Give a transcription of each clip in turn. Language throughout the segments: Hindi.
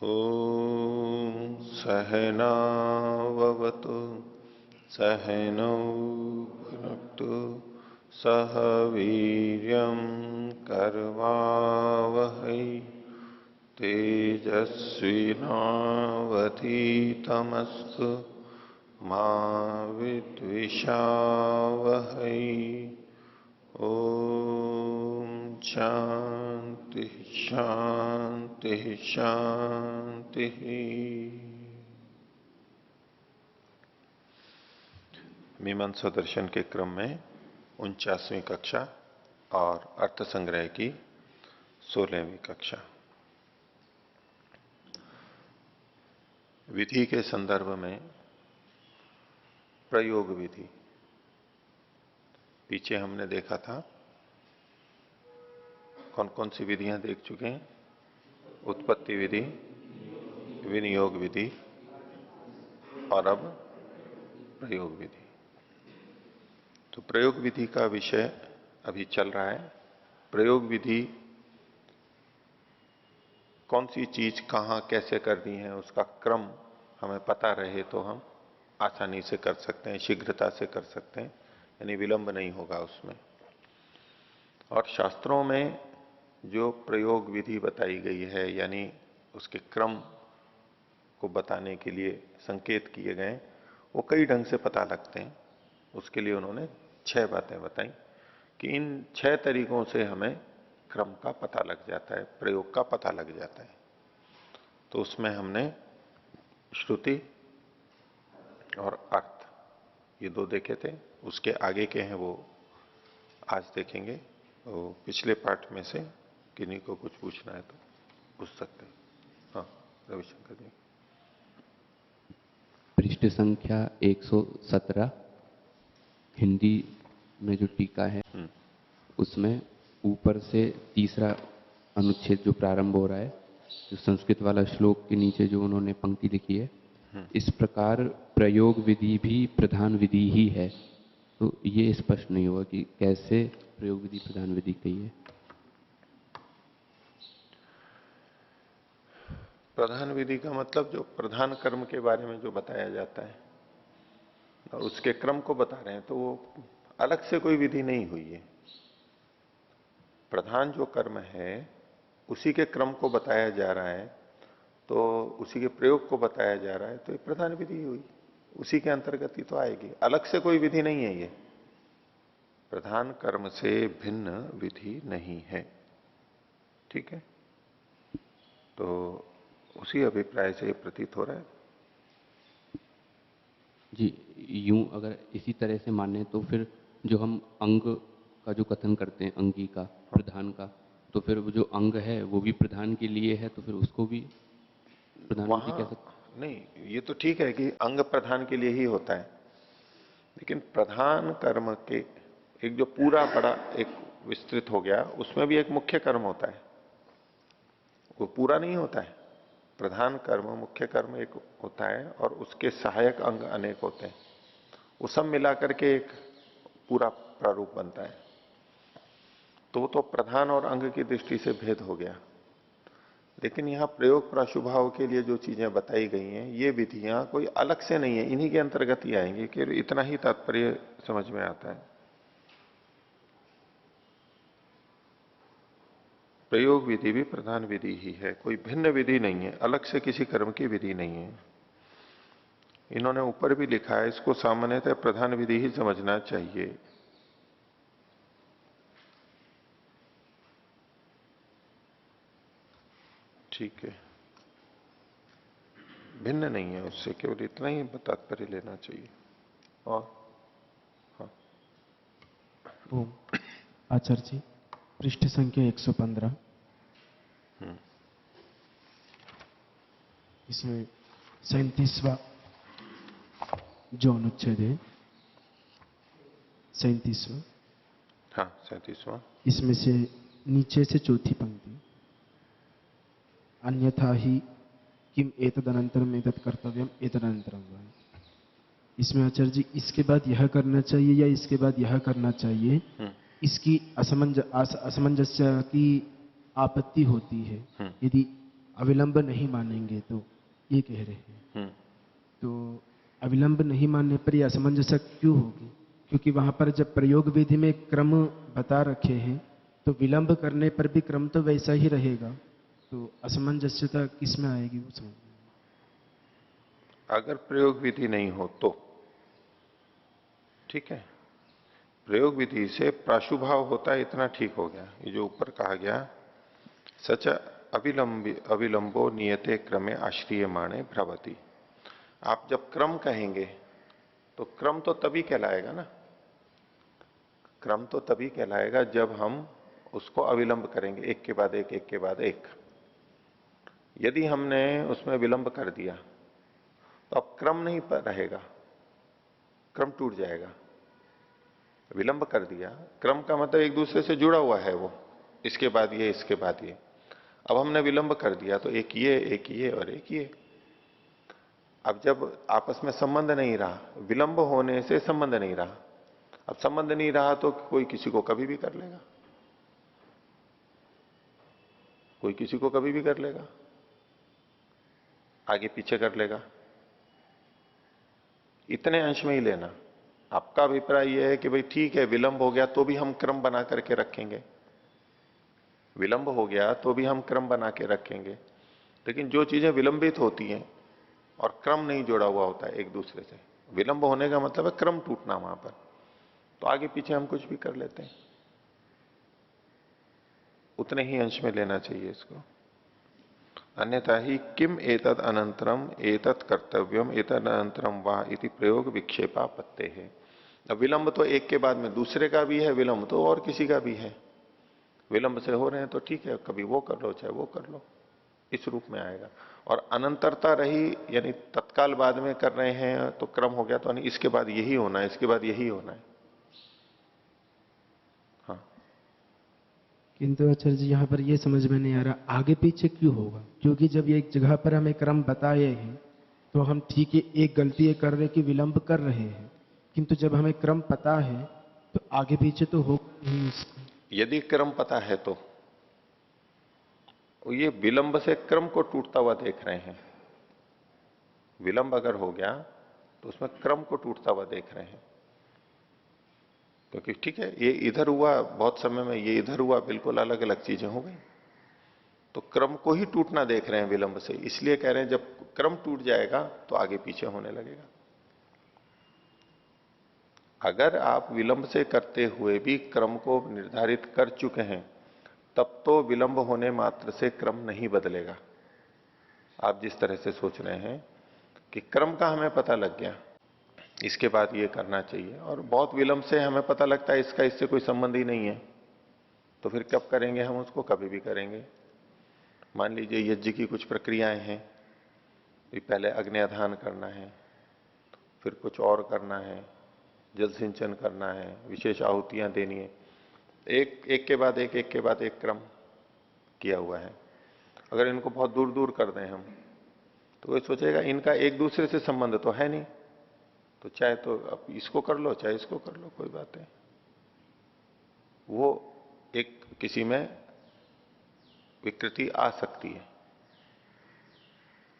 ॐ सहनाववतु सहनौ भुनक्तु सह वीर्यं करवावहै तेजस्विनावधीतमस्तु मा विद्विषावहै। ओम शांति शांति शांति। मीमांसा दर्शन के क्रम में 49वीं कक्षा और अर्थ संग्रह की 16वीं कक्षा। विधि के संदर्भ में प्रयोग विधि पीछे हमने देखा था। कौन कौन सी विधियां देख चुके हैं? उत्पत्ति विधि, विनियोग विधि और अब प्रयोग विधि। तो प्रयोग विधि का विषय अभी चल रहा है। प्रयोग विधि कौन सी चीज कहां कैसे करनी है उसका क्रम हमें पता रहे तो हम आसानी से कर सकते हैं, शीघ्रता से कर सकते हैं, यानी विलंब नहीं होगा उसमें। और शास्त्रों में जो प्रयोग विधि बताई गई है यानी उसके क्रम को बताने के लिए संकेत किए गए वो कई ढंग से पता लगते हैं। उसके लिए उन्होंने 6 बातें बताई कि इन 6 तरीकों से हमें क्रम का पता लग जाता है, प्रयोग का पता लग जाता है। तो उसमें हमने श्रुति और अर्थ ये 2 देखे थे। उसके आगे के हैं वो आज देखेंगे। तो पिछले पाठ में से किन्हीं को कुछ पूछना है तो पूछ सकते हैं। हाँ, रविशंकर जी। पृष्ठ संख्या 117 हिंदी में जो टीका है उसमें ऊपर से तीसरा अनुच्छेद जो प्रारंभ हो रहा है, जो संस्कृत वाला श्लोक के नीचे जो उन्होंने पंक्ति लिखी है, इस प्रकार प्रयोग विधि भी प्रधान विधि ही है। तो ये स्पष्ट नहीं हुआ कि कैसे प्रयोग विधि प्रधान विधि कही है। प्रधान विधि का मतलब जो प्रधान कर्म के बारे में जो बताया जाता है और उसके क्रम को बता रहे हैं, तो वो अलग से कोई विधि नहीं हुई है। प्रधान जो कर्म है उसी के क्रम को बताया जा रहा है, तो उसी के प्रयोग को बताया जा रहा है, तो ये प्रधान विधि हुई, उसी के अंतर्गत ही तो आएगी। अलग से कोई विधि नहीं है। ये प्रधान कर्म से भिन्न विधि नहीं है। ठीक है, तो उसी अभिप्राय से प्रतीत हो रहा है जी। यूं अगर इसी तरह से माने तो फिर जो हम अंग का जो कथन करते हैं, अंगी का, प्रधान का, तो फिर वो जो अंग है वो भी प्रधान के लिए है, तो फिर उसको भी प्रधान विधि कह सकते? नहीं, ये तो ठीक है कि अंग प्रधान के लिए ही होता है, लेकिन प्रधान कर्म के एक जो पूरा बड़ा एक विस्तृत हो गया, उसमें भी एक मुख्य कर्म होता है। वो पूरा नहीं होता है। प्रधान कर्म, मुख्य कर्म एक होता है और उसके सहायक अंग अनेक होते हैं। वो सब मिलाकर के एक पूरा प्रारूप बनता है। तो प्रधान और अंग की दृष्टि से भेद हो गया। लेकिन यहां प्रयोग प्राशुभाव के लिए जो चीजें बताई गई हैं, ये विधियां कोई अलग से नहीं है, इन्हीं के अंतर्गत ही आएंगी। कि इतना ही तात्पर्य समझ में आता है। प्रयोग विधि भी प्रधान विधि ही है, कोई भिन्न विधि नहीं है, अलग से किसी कर्म की विधि नहीं है। इन्होंने ऊपर भी लिखा है, इसको सामान्यतः प्रधान विधि ही समझना चाहिए। ठीक है, भिन्न नहीं है उससे, केवल इतना ही तात्पर्य लेना चाहिए। और हाँ, ओम आचार्य जी, पृष्ठ संख्या 115 इसमें 37वां जो अनुच्छेद है, 37वां, हाँ 37वां, इसमें से नीचे से चौथी पंक्ति, अन्यथा ही किम एतदनंतरम एतत् कर्तव्यम एतदनंतरम। इसमें आचार्य जी इसके बाद यह करना चाहिए या इसके बाद यह करना चाहिए, इसकी असमंजस्य की आपत्ति होती है। यदि अविलंब नहीं मानेंगे तो ये कह रहे हैं। हम्म। तो अविलंब नहीं मानने पर यह असमंजस क्यों होगी? क्योंकि वहां पर जब प्रयोग विधि में क्रम बता रखे हैं तो विलंब करने पर भी क्रम तो वैसा ही रहेगा, तो असमंजस्यता किस में आएगी वो समझ। अगर प्रयोग विधि नहीं हो तो ठीक है, प्रयोग विधि से प्राशुभाव होता है, इतना ठीक हो गया। ये जो ऊपर कहा गया, सच अविलंबो नियते क्रमे आश्रिय माणे भ्रवती। आप जब क्रम कहेंगे तो क्रम तो तभी कहलाएगा ना, क्रम तो तभी कहलाएगा जब हम उसको अविलंब करेंगे, एक के बाद एक, एक के बाद एक। यदि हमने उसमें विलंब कर दिया तो अब क्रम नहीं रहेगा, क्रम टूट जाएगा। विलंब कर दिया, क्रम का मतलब एक दूसरे से जुड़ा हुआ है वो, इसके बाद ये, इसके बाद ये। अब हमने विलंब कर दिया तो एक ये और एक ये। अब जब आपस में संबंध नहीं रहा, विलंब होने से संबंध नहीं रहा, अब संबंध नहीं रहा तो कोई किसी को कभी भी कर लेगा, कोई किसी को कभी भी कर लेगा, आगे पीछे कर लेगा। इतने अंश में ही लेना। आपका अभिप्राय यह है कि भाई ठीक है, विलंब हो गया तो भी हम क्रम बना करके रखेंगे, विलंब हो गया तो भी हम क्रम बना के रखेंगे। लेकिन जो चीजें विलंबित होती हैं और क्रम नहीं जोड़ा हुआ होता है एक दूसरे से, विलंब होने का मतलब है क्रम टूटना वहां पर, तो आगे पीछे हम कुछ भी कर लेते हैं। उतने ही अंश में लेना चाहिए इसको। अन्यथा ही किम एतद अनंतरम एतत् कर्तव्यम एतद अनंतरम वा इति प्रयोग विक्षेपा पत्ते है। अब विलंब तो एक के बाद में दूसरे का भी है, विलंब तो और किसी का भी है। विलंब से हो रहे हैं तो ठीक है, कभी वो कर लो चाहे वो कर लो, इस रूप में आएगा। और अनंतरता रही, यानी तत्काल बाद में कर रहे हैं तो क्रम हो गया, तो इसके बाद यही होना है, इसके बाद यही होना है। हाँ, किंतु आचार्य जी यहाँ पर ये समझ में नहीं आ रहा आगे पीछे क्यों होगा, क्योंकि जब ये एक जगह पर हमें क्रम बताए हैं तो हम ठीक है एक गलती ये कर रहे कि विलंब कर रहे हैं, किंतु जब हमें क्रम पता है तो आगे पीछे तो होगा नहीं उसका। यदि क्रम पता है तो ये विलंब से क्रम को टूटता हुआ देख रहे हैं। विलंब अगर हो गया तो उसमें क्रम को टूटता हुआ देख रहे हैं, क्योंकि ठीक है ये इधर हुआ बहुत समय में, ये इधर हुआ, बिल्कुल अलग अलग चीजें हो गई, तो क्रम को ही टूटना देख रहे हैं विलंब से। इसलिए कह रहे हैं जब क्रम टूट जाएगा तो आगे पीछे होने लगेगा। अगर आप विलंब से करते हुए भी क्रम को निर्धारित कर चुके हैं तब तो विलंब होने मात्र से क्रम नहीं बदलेगा। आप जिस तरह से सोच रहे हैं कि क्रम का हमें पता लग गया, इसके बाद ये करना चाहिए, और बहुत विलंब से हमें पता लगता है इसका इससे कोई संबंध ही नहीं है, तो फिर कब करेंगे हम उसको? कभी भी करेंगे। मान लीजिए यज्ञ की कुछ प्रक्रियाएं हैं, पहले अग्न्याधान करना है, फिर कुछ और करना है, जल सिंचन करना है, विशेष आहुतियां देनी है, एक के बाद एक के बाद एक क्रम किया हुआ है। अगर इनको बहुत दूर दूर कर दें हम तो कोई सोचेगा इनका एक दूसरे से संबंध तो है नहीं, तो चाहे तो अब इसको कर लो चाहे इसको कर लो, कोई बात नहीं। वो एक किसी में विकृति आ सकती है।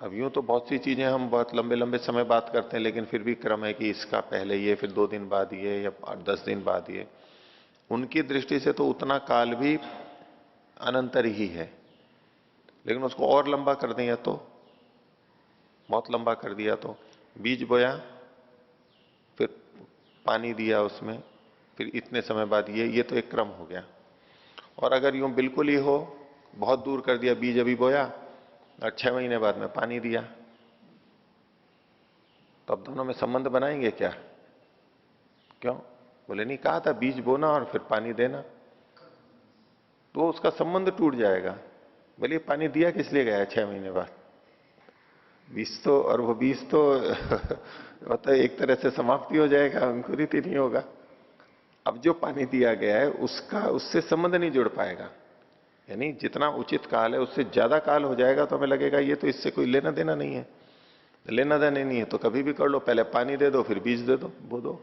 अब यूं तो बहुत सी चीजें हम बहुत लंबे लंबे समय बात करते हैं, लेकिन फिर भी क्रम है कि इसका पहले ये, फिर 2 दिन बाद ये, या 10 दिन बाद ये। उनकी दृष्टि से तो उतना काल भी अनंतर ही है, लेकिन उसको और लंबा कर दें, या तो बहुत लंबा कर दिया, तो बीज बोया, फिर पानी दिया उसमें, फिर इतने समय बाद ये तो एक क्रम हो गया। और अगर यूं बिल्कुल ही हो, बहुत दूर कर दिया, बीज अभी बोया और 6 महीने बाद में पानी दिया, तो अब दोनों में संबंध बनाएंगे क्या? क्यों? बोले नहीं, कहा था बीज बोना और फिर पानी देना, तो उसका संबंध टूट जाएगा। बोलिए पानी दिया किस लिए गया 6 महीने बाद? बीज तो, और वो बीज तो मतलब एक तरह से समाप्ति हो जाएगा, अंकुरित ही नहीं होगा। अब जो पानी दिया गया है उसका उससे संबंध नहीं जुड़ पाएगा, यानी जितना उचित काल है उससे ज्यादा काल हो जाएगा तो हमें लगेगा ये तो इससे कोई लेना देना नहीं है। लेना देना नहीं है तो कभी भी कर लो, पहले पानी दे दो, फिर बीज दे दो, बो दो,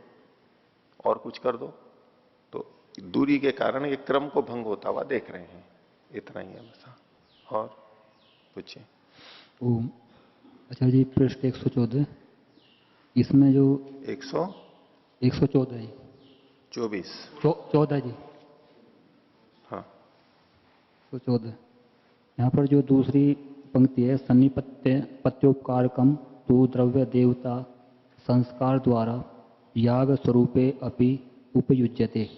और कुछ कर दो। तो दूरी के कारण ये क्रम को भंग होता हुआ देख रहे हैं, इतना ही है बस। और पूछिए। ओम। अच्छा जी, पृष्ठ 114, इसमें जो 114 जी, 124। 14 जी, हाँ 114, यहाँ पर जो दूसरी पंक्ति है, सन्निपत्य पत्योपकारकम तु द्रव्य देवता संस्कार द्वारा याग स्वरूपे अपि उपयुज्यते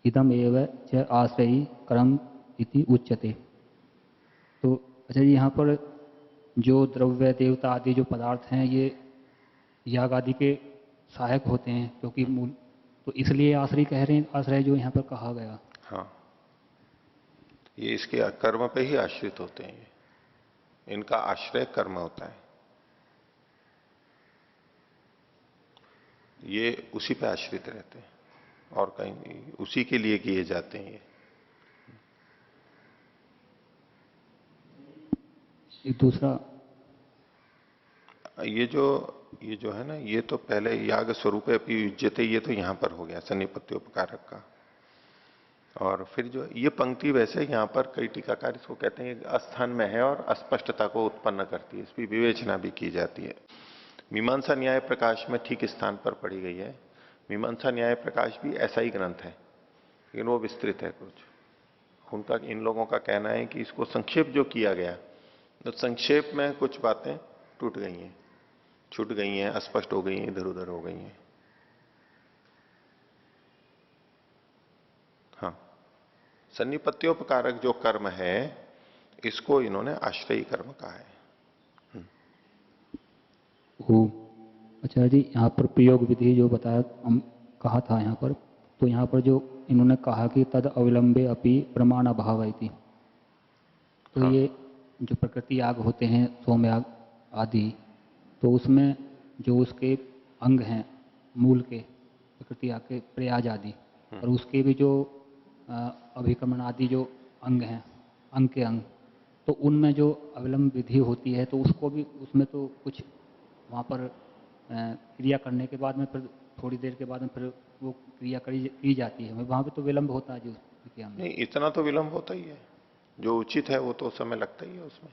इदम एव च आश्रयी कर्म इति उच्यते। तो अच्छा जी, यहाँ पर जो द्रव्य देवता आदि जो पदार्थ हैं ये याग आदि के सहायक होते हैं, क्योंकि मूल, तो इसलिए आश्रय कह रहे हैं, आश्रय जो यहाँ पर कहा गया। हाँ, ये इसके कर्म पे ही आश्रित होते हैं, इनका आश्रय कर्म होता है, ये उसी पे आश्रित रहते हैं और कहीं नहीं, उसी के लिए किए जाते हैं ये। एक दूसरा, ये जो है ना, ये तो पहले याग स्वरूप अपि युज्यते, ये तो यहां पर हो गया सन्निपत्योपकारक का। और फिर जो ये पंक्ति वैसे यहां पर कई टीकाकार इसको कहते हैं अस्थान में है और अस्पष्टता को उत्पन्न करती है, इसकी विवेचना भी की जाती है। मीमांसा न्याय प्रकाश में ठीक स्थान पर पढ़ी गई है। मीमांसा न्याय प्रकाश भी ऐसा ही ग्रंथ है, लेकिन वो विस्तृत है कुछ। उनका, इन लोगों का कहना है कि इसको संक्षेप जो किया गया, तो संक्षेप में कुछ बातें टूट गई हैं, छूट गई हैं, अस्पष्ट हो गई हैं, इधर उधर हो गई हैं। हाँ, सन्निपत्योपकारक जो कर्म है, इसको इन्होंने आश्रयी कर्म कहा है। वो अच्छा जी, यहाँ पर प्रयोग विधि जो बताया, हम कहा था यहाँ पर, तो यहाँ पर जो इन्होंने कहा कि तद अविलंबे अपि प्रमाण अभाव इति, तो हाँ। ये जो प्रकृति याग होते हैं, सोमयाग आदि, तो उसमें जो उसके अंग हैं मूल के, प्रकृति याग के प्रयाज आदि, और उसके भी जो अभिक्रमण आदि जो अंग हैं, अंग के अंग, तो उनमें जो अविलंब विधि होती है, तो उसको भी, उसमें तो कुछ वहाँ पर क्रिया करने के बाद में फिर थोड़ी देर के बाद में फिर वो क्रिया की जाती है, वहाँ पे तो विलंब होता है जी उस क्रिया में। नहीं, इतना तो विलंब होता ही है, जो उचित है वो तो समय लगता ही है उसमें।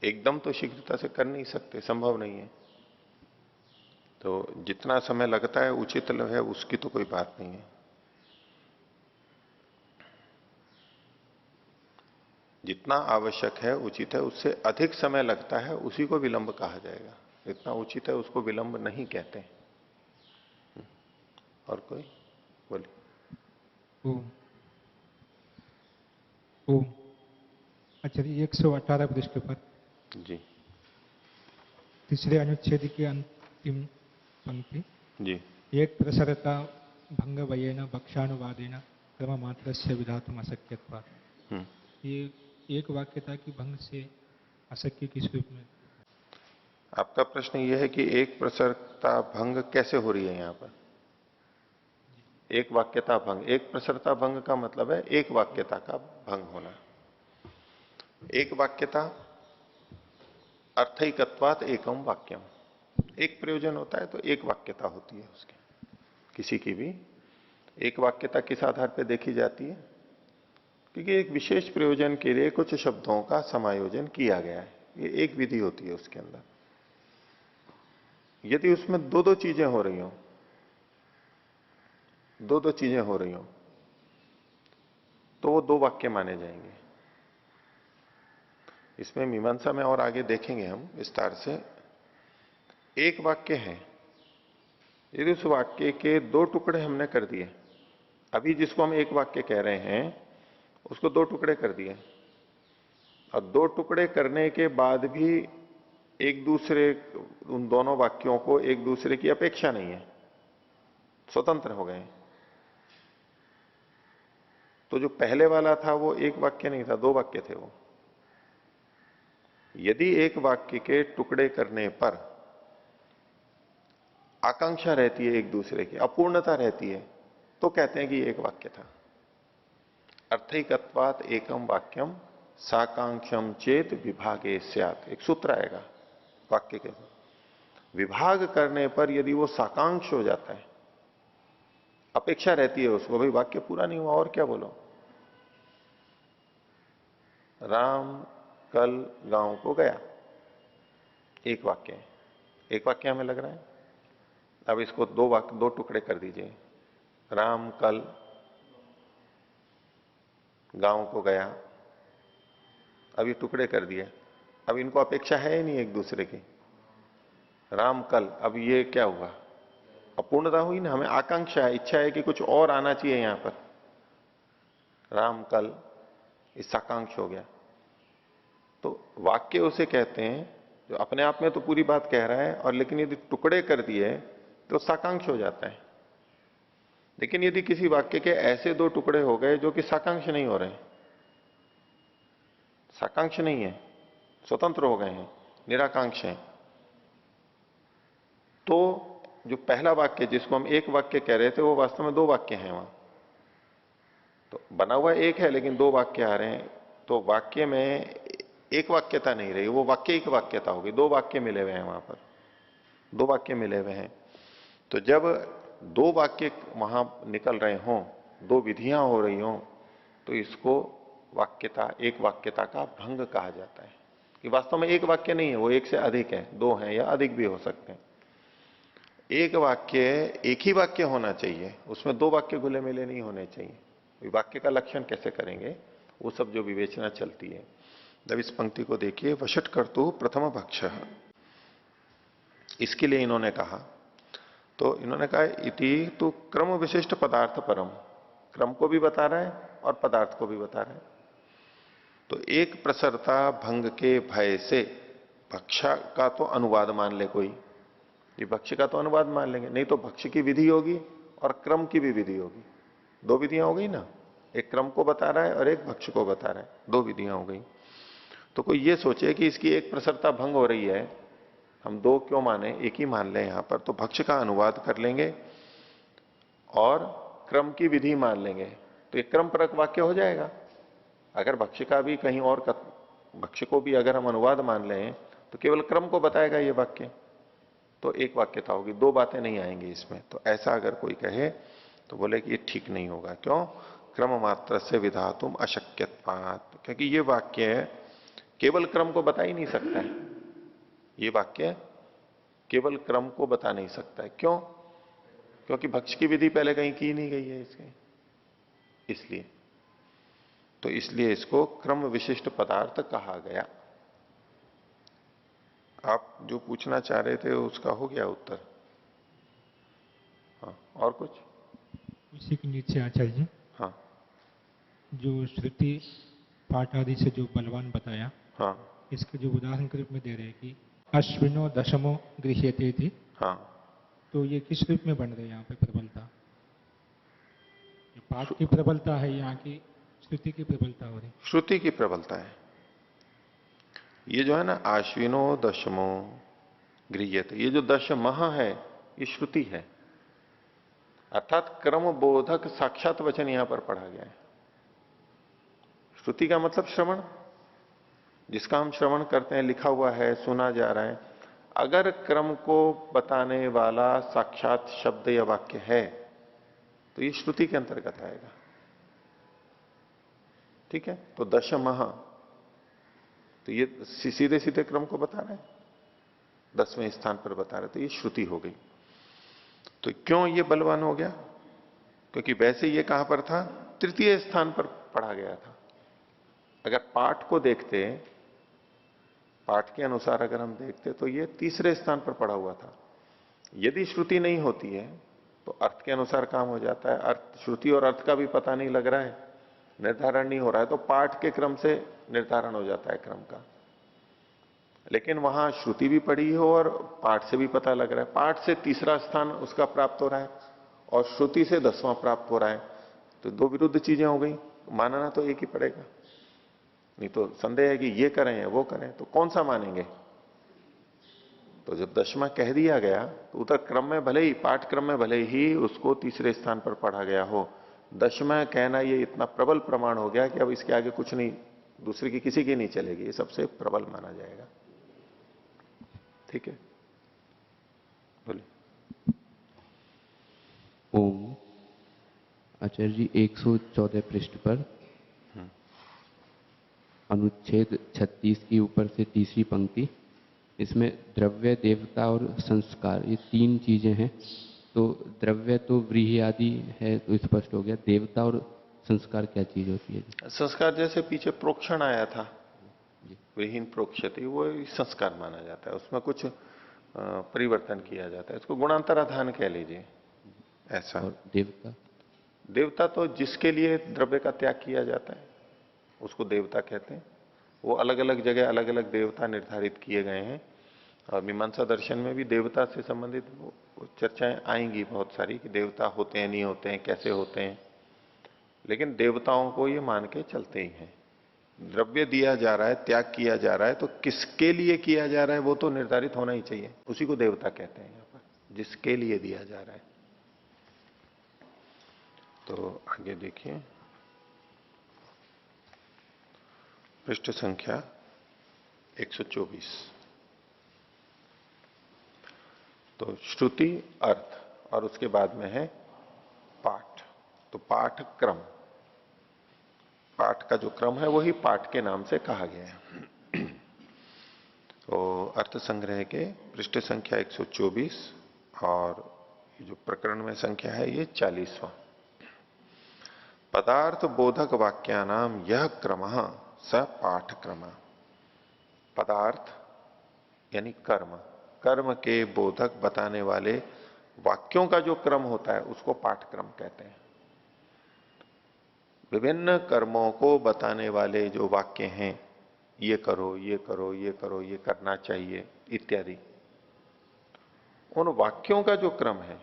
एकदम तो शीघ्रता से कर नहीं सकते, संभव नहीं है। तो जितना समय लगता है उचित है, उसकी तो कोई बात नहीं है। जितना आवश्यक है, उचित है, उससे अधिक समय लगता है, उसी को विलंब कहा जाएगा। जितना उचित है उसको विलंब नहीं कहते। और कोई बोलिए। ओम। ओम। अच्छा जी, 118 पृष्ठ पर जी तीसरे अनुच्छेद की अंतिम पंक्ति, जी एक प्रसरता भंग वयेन भक्षानुवादेन क्रम मात्र से विधातुम अशक्यत्वात्। ये एक वाक्य था कि भंग से अशक्य किस रूप में? आपका प्रश्न यह है कि एक प्रसरता भंग कैसे हो रही है यहां पर? एक वाक्यता भंग, एक प्रसरता भंग का मतलब है एक वाक्यता का भंग होना। एक वाक्यता अर्थैकत्वात् एकम वाक्यम, एक प्रयोजन होता है तो एक वाक्यता होती है उसकी, किसी की भी एक वाक्यता किस आधार पर देखी जाती है? क्योंकि एक विशेष प्रयोजन के लिए कुछ शब्दों का समायोजन किया गया है, ये एक विधि होती है उसके अंदर। यदि उसमें दो दो चीजें हो रही हो, दो दो चीजें हो रही हो, तो वो दो वाक्य माने जाएंगे। इसमें मीमांसा में और आगे देखेंगे हम विस्तार से। एक वाक्य है, यदि उस वाक्य के दो टुकड़े हमने कर दिए, अभी जिसको हम एक वाक्य कह रहे हैं उसको दो टुकड़े कर दिए, और दो टुकड़े करने के बाद भी एक दूसरे, उन दोनों वाक्यों को एक दूसरे की अपेक्षा नहीं है, स्वतंत्र हो गए, तो जो पहले वाला था वो एक वाक्य नहीं था, दो वाक्य थे वो। यदि एक वाक्य के टुकड़े करने पर आकांक्षा रहती है एक दूसरे की, अपूर्णता रहती है, तो कहते हैं कि एक वाक्य था। अर्थैकत्वात् एकम वाक्यम साकांक्षम चेत विभागे स्यात्, एक सूत्र आएगा वाक्य के विभाग करने पर यदि वो साकांक्ष हो जाता है, अपेक्षा रहती है उसको, भाई वाक्य पूरा नहीं हुआ और क्या बोलो, राम कल गांव को गया, एक वाक्य है, एक वाक्य हमें लग रहा है। अब इसको दो टुकड़े कर दीजिए। राम कल गांव को गया, अब ये टुकड़े कर दिए। अब इनको अपेक्षा है ही नहीं एक दूसरे की। राम कल, अब ये क्या हुआ, अपूर्णता हुई ना। हमें आकांक्षा है, इच्छा है कि कुछ और आना चाहिए यहां पर। राम कल, इस साकांक्ष हो गया। तो वाक्य उसे कहते हैं जो अपने आप में तो पूरी बात कह रहा है, और लेकिन यदि टुकड़े कर दिए तो साकांक्ष हो जाता है। लेकिन यदि किसी वाक्य के ऐसे दो टुकड़े हो गए जो कि साकांक्ष नहीं हो रहे, साकांक्ष नहीं है, स्वतंत्र हो गए हैं, निराकांक्ष हैं, तो जो पहला वाक्य जिसको हम एक वाक्य कह रहे थे वो वास्तव में दो वाक्य हैं वहां। तो बना हुआ एक है लेकिन दो वाक्य आ रहे हैं, तो वाक्य में एक वाक्यता नहीं रही, वो वाक्य एक वाक्यता होगी। दो वाक्य मिले हुए हैं वहां पर, दो वाक्य मिले हुए हैं। तो जब दो वाक्य वहां निकल रहे हों, दो विधियां हो रही हों, तो इसको वाक्यता, एक वाक्यता का भंग कहा जाता है। कि वास्तव में एक वाक्य नहीं है, वो एक से अधिक है, दो हैं या अधिक भी हो सकते हैं। एक वाक्य एक ही वाक्य होना चाहिए, उसमें दो वाक्य घुले मिले नहीं होने चाहिए। वाक्य का लक्षण कैसे करेंगे, वो सब जो विवेचना चलती है। जब इस पंक्ति को देखिए, वशट कर्तु प्रथम भक्ष, इसके लिए इन्होंने कहा, तो इन्होंने कहा इति तो क्रम विशिष्ट पदार्थ परम, क्रम को भी बता रहा है और पदार्थ को भी बता रहा है। तो एक प्रसरता भंग के भय से भक्षा का तो अनुवाद मान ले कोई, ये भक्ष का तो अनुवाद मान लेंगे, नहीं तो भक्ष की विधि होगी और क्रम की भी विधि होगी। दो विधियां हो गई ना, एक क्रम को बता रहा है और एक भक्ष को बता रहा है, दो विधियां हो गई। तो कोई ये सोचे कि इसकी एक प्रसरता भंग हो रही है, हम दो क्यों माने, एक ही मान लें यहां पर, तो भक्ष का अनुवाद कर लेंगे और क्रम की विधि मान लेंगे, तो एक क्रम परक वाक्य हो जाएगा। अगर भक्ष का भी कहीं और भक्ष को भी अगर हम अनुवाद मान लें तो केवल क्रम को बताएगा ये वाक्य, तो एक वाक्यता होगी, दो बातें नहीं आएंगी इसमें। तो ऐसा अगर कोई कहे तो बोले कि ये ठीक नहीं होगा। क्यों? क्रम मात्र से विधातुम अशक्यत्वात्, क्योंकि ये वाक्य केवल क्रम को बता ही नहीं सकता है। ये वाक्य केवल क्रम को बता नहीं सकता है। क्यों? क्योंकि भक्ष की विधि पहले कहीं की नहीं गई है इसके, इसलिए। तो इसलिए इसको क्रम विशिष्ट पदार्थ कहा गया। आप जो पूछना चाह रहे थे उसका हो गया उत्तर? हाँ, और कुछ? इसी के नीचे आचार्य जी, हाँ, जो श्रुति पाठ आदि से जो बलवान बताया, हाँ, इसके जो उदाहरण के रूप में दे रहे हैं कि अश्विनो दशमो गृह्यते थी, हाँ। तो ये किस रूप में बन रहे हैं यहाँ पे प्रबलता? ये पाठ की प्रबलता है, यहाँ की श्रुति की प्रबलता हो रही? श्रुति की प्रबलता है। ये जो है ना, आश्विनो दशमो गृह्यते, ये जो दशमः है ये श्रुति है, अर्थात क्रम बोधक साक्षात वचन यहां पर पढ़ा गया है। श्रुति का मतलब श्रवण, जिसका हम श्रवण करते हैं, लिखा हुआ है, सुना जा रहा है। अगर क्रम को बताने वाला साक्षात शब्द या वाक्य है तो ये श्रुति के अंतर्गत आएगा। ठीक है? तो दशमः, तो ये सीधे सीधे क्रम को बता रहे हैं, 10वें स्थान पर बता रहे, तो ये श्रुति हो गई। तो क्यों ये बलवान हो गया? क्योंकि वैसे ये कहां पर था? तृतीय स्थान पर पढ़ा गया था। अगर पाठ को देखते, पाठ के अनुसार अगर हम देखते तो ये तीसरे स्थान पर पढ़ा हुआ था। यदि श्रुति नहीं होती है तो अर्थ के अनुसार काम हो जाता है। अर्थ, श्रुति और अर्थ का भी पता नहीं लग रहा है, निर्धारण नहीं हो रहा है, तो पाठ के क्रम से निर्धारण हो जाता है क्रम का। लेकिन वहां श्रुति भी पढ़ी हो और पाठ से भी पता लग रहा है, पाठ से तीसरा स्थान उसका प्राप्त हो रहा है और श्रुति से 10वां प्राप्त हो रहा है, तो दो विरुद्ध चीजें हो गई। मानना तो एक ही पड़ेगा, नहीं तो संदेह है कि ये करें या वो करें, तो कौन सा मानेंगे? तो जब 10वां कह दिया गया तो उधर क्रम में भले ही, पाठ क्रम में भले ही उसको तीसरे स्थान पर पढ़ा गया हो, 10वां कहना ये इतना प्रबल प्रमाण हो गया कि अब इसके आगे कुछ नहीं, दूसरे की किसी की नहीं चलेगी, ये सबसे प्रबल माना जाएगा। ठीक है, बोलिए। ओम। आचार्य जी 114 पृष्ठ पर अनुच्छेद 36 की ऊपर से तीसरी पंक्ति, इसमें द्रव्य, देवता और संस्कार, ये तीन चीजें हैं। तो द्रव्य तो व्रीहि आदि है, तो स्पष्ट हो गया। देवता और संस्कार क्या चीज होती है? संस्कार जैसे पीछे प्रोक्षण आया था, विहीन प्रोक्षति, वो संस्कार माना जाता है, उसमें कुछ परिवर्तन किया जाता है, इसको गुणांतराधान कह लीजिए ऐसा। और देवता? देवता तो जिसके लिए द्रव्य का त्याग किया जाता है उसको देवता कहते हैं। वो अलग अलग जगह अलग अलग देवता निर्धारित किए गए हैं, और मीमांसा दर्शन में भी देवता से संबंधित चर्चाएं आएंगी बहुत सारी, कि देवता होते हैं, नहीं होते हैं, कैसे होते हैं, लेकिन देवताओं को ये मान के चलते ही हैं। द्रव्य दिया जा रहा है, त्याग किया जा रहा है, तो किसके लिए किया जा रहा है वो तो निर्धारित होना ही चाहिए, उसी को देवता कहते हैं यहां पर, जिसके लिए दिया जा रहा है। तो आगे देखिए, पृष्ठ संख्या 124। तो श्रुति अर्थ और उसके बाद में है पाठ। तो पाठ क्रम, पाठ का जो क्रम है वही पाठ के नाम से कहा गया है। तो अर्थ संग्रह के पृष्ठ संख्या 124 और जो प्रकरण में संख्या है ये 40वां। पदार्थ बोधक वाक्यानाम यह क्रम स पाठ क्रम। पदार्थ यानी कर्म, कर्म के बोधक बताने वाले वाक्यों का जो क्रम होता है उसको पाठ क्रम कहते हैं। विभिन्न कर्मों को बताने वाले जो वाक्य हैं, ये करो, ये करो, ये करो, ये करना चाहिए इत्यादि, उन वाक्यों का जो क्रम है,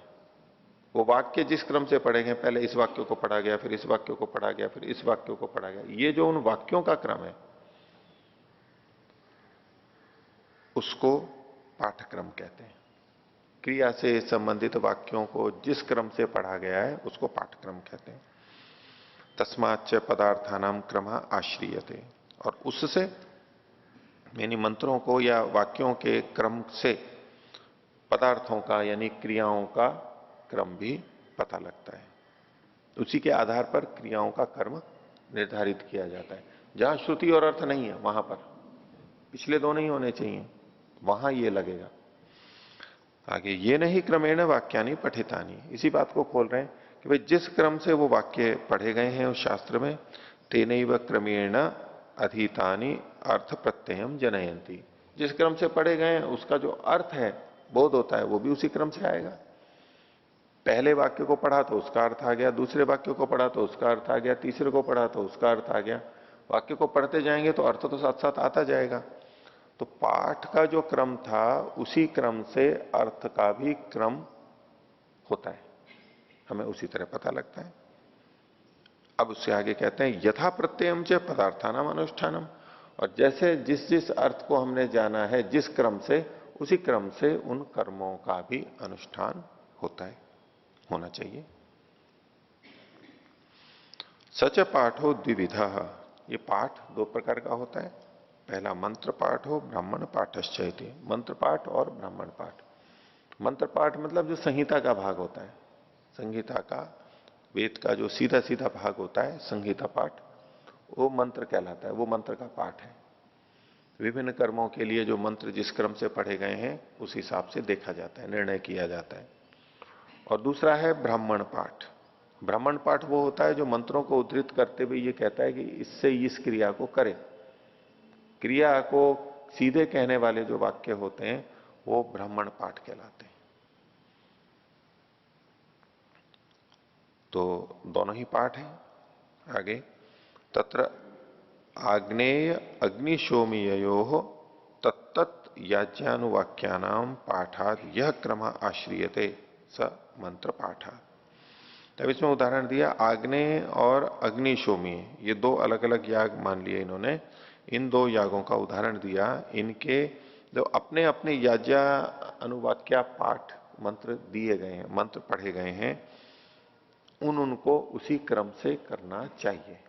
वो वाक्य जिस क्रम से पढ़े गए, पहले इस वाक्य को पढ़ा गया, फिर इस वाक्य को पढ़ा गया, फिर इस वाक्य को पढ़ा गया, ये जो उन वाक्यों का क्रम है उसको पाठक्रम कहते हैं। क्रिया से संबंधित वाक्यों को जिस क्रम से पढ़ा गया है उसको पाठक्रम कहते हैं। तस्माच्च पदार्थानाम क्रम आश्रियते, और उससे यानी मंत्रों को या वाक्यों के क्रम से पदार्थों का यानी क्रियाओं का क्रम भी पता लगता है। उसी के आधार पर क्रियाओं का कर्म निर्धारित किया जाता है। जहां श्रुति और अर्थ नहीं है वहां पर पिछले दो नहीं होने चाहिए, वहां ये लगेगा। आगे ये नहीं क्रमेण वाक्यानि पठितानि, इसी बात को खोल रहे हैं कि भाई जिस क्रम से वो वाक्य पढ़े गए हैं उस शास्त्र में, तेनैव क्रमेण अधीतानि अर्थ प्रत्ययम जनयंती, जिस क्रम से पढ़े गए हैं उसका जो अर्थ है, बोध होता है, वो भी उसी क्रम से आएगा। पहले वाक्य को पढ़ा तो उसका अर्थ आ गया, दूसरे वाक्य को पढ़ा तो उसका अर्थ आ गया, तीसरे को पढ़ा तो उसका अर्थ आ गया। वाक्य को पढ़ते जाएंगे तो अर्थ तो साथ साथ आता जाएगा। तो पाठ का जो क्रम था उसी क्रम से अर्थ का भी क्रम होता है, हमें उसी तरह पता लगता है। अब उससे आगे कहते हैं यथा प्रत्ययम च पदार्थानाम अनुष्ठानम, और जैसे जिस जिस अर्थ को हमने जाना है जिस क्रम से, उसी क्रम से उन कर्मों का भी अनुष्ठान होता है, होना चाहिए। सच पाठो द्विविधा, ये पाठ दो प्रकार का होता है। पहला मंत्र पाठ हो, ब्राह्मण पाठश्चैति, मंत्र पाठ और ब्राह्मण पाठ। मंत्र पाठ मतलब जो संहिता का भाग होता है, संहिता का, वेद का जो सीधा सीधा भाग होता है संहिता पाठ, वो मंत्र कहलाता है, वो मंत्र का पाठ है। विभिन्न कर्मों के लिए जो मंत्र जिस क्रम से पढ़े गए हैं उस हिसाब से देखा जाता है, निर्णय किया जाता है। और दूसरा है ब्राह्मण पाठ। ब्राह्मण पाठ वो होता है जो मंत्रों को उद्धृत करते हुए ये कहता है कि इससे इस क्रिया को करे। क्रिया को सीधे कहने वाले जो वाक्य होते हैं वो ब्राह्मण पाठ कहलाते हैं। तो दोनों ही पाठ हैं। आगे तत्र आग्नेय अग्निशोमीयो तत्त याज्ञानुवाक्यानाम पाठाद यह क्रम आश्रियते स मंत्र पाठा। तब इसमें उदाहरण दिया आग्नेय और अग्निशोमीय, ये दो अलग अलग याग मान लिए इन्होंने। इन दो यागों का उदाहरण दिया, इनके जो अपने अपने याज्ञा अनुवाक्या पाठ मंत्र दिए गए हैं, मंत्र पढ़े गए हैं, उनको उसी क्रम से करना चाहिए।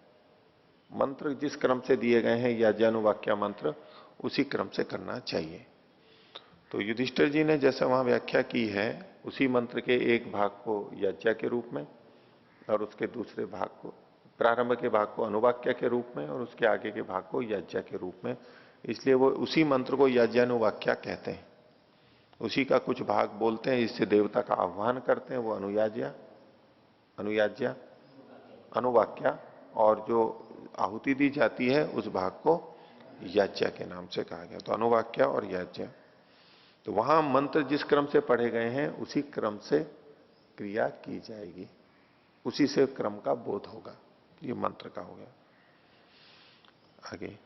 मंत्र जिस क्रम से दिए गए हैं याज्ञानुवाक्या मंत्र, उसी क्रम से करना चाहिए। तो युधिष्ठिर जी ने जैसे वहां व्याख्या की है, उसी मंत्र के एक भाग को याज्ञा के रूप में और उसके दूसरे भाग को प्रारंभ के भाग को अनुवाक्य के रूप में और उसके आगे के भाग को याज्ञा के रूप में, इसलिए वो उसी मंत्र को याज्ञानुवाक्या कहते हैं। उसी का कुछ भाग बोलते हैं, इससे देवता का आह्वान करते हैं, वो अनुयाज्या अनुवाक्या, और जो आहुति दी जाती है उस भाग को याज्ञा के नाम से कहा गया। तो अनुवाक्या और याज्ञा, तो वहां मंत्र जिस क्रम से पढ़े गए हैं उसी क्रम से क्रिया की जाएगी, उसी से क्रम का बोध होगा। ये मंत्र का हो गया। आगे,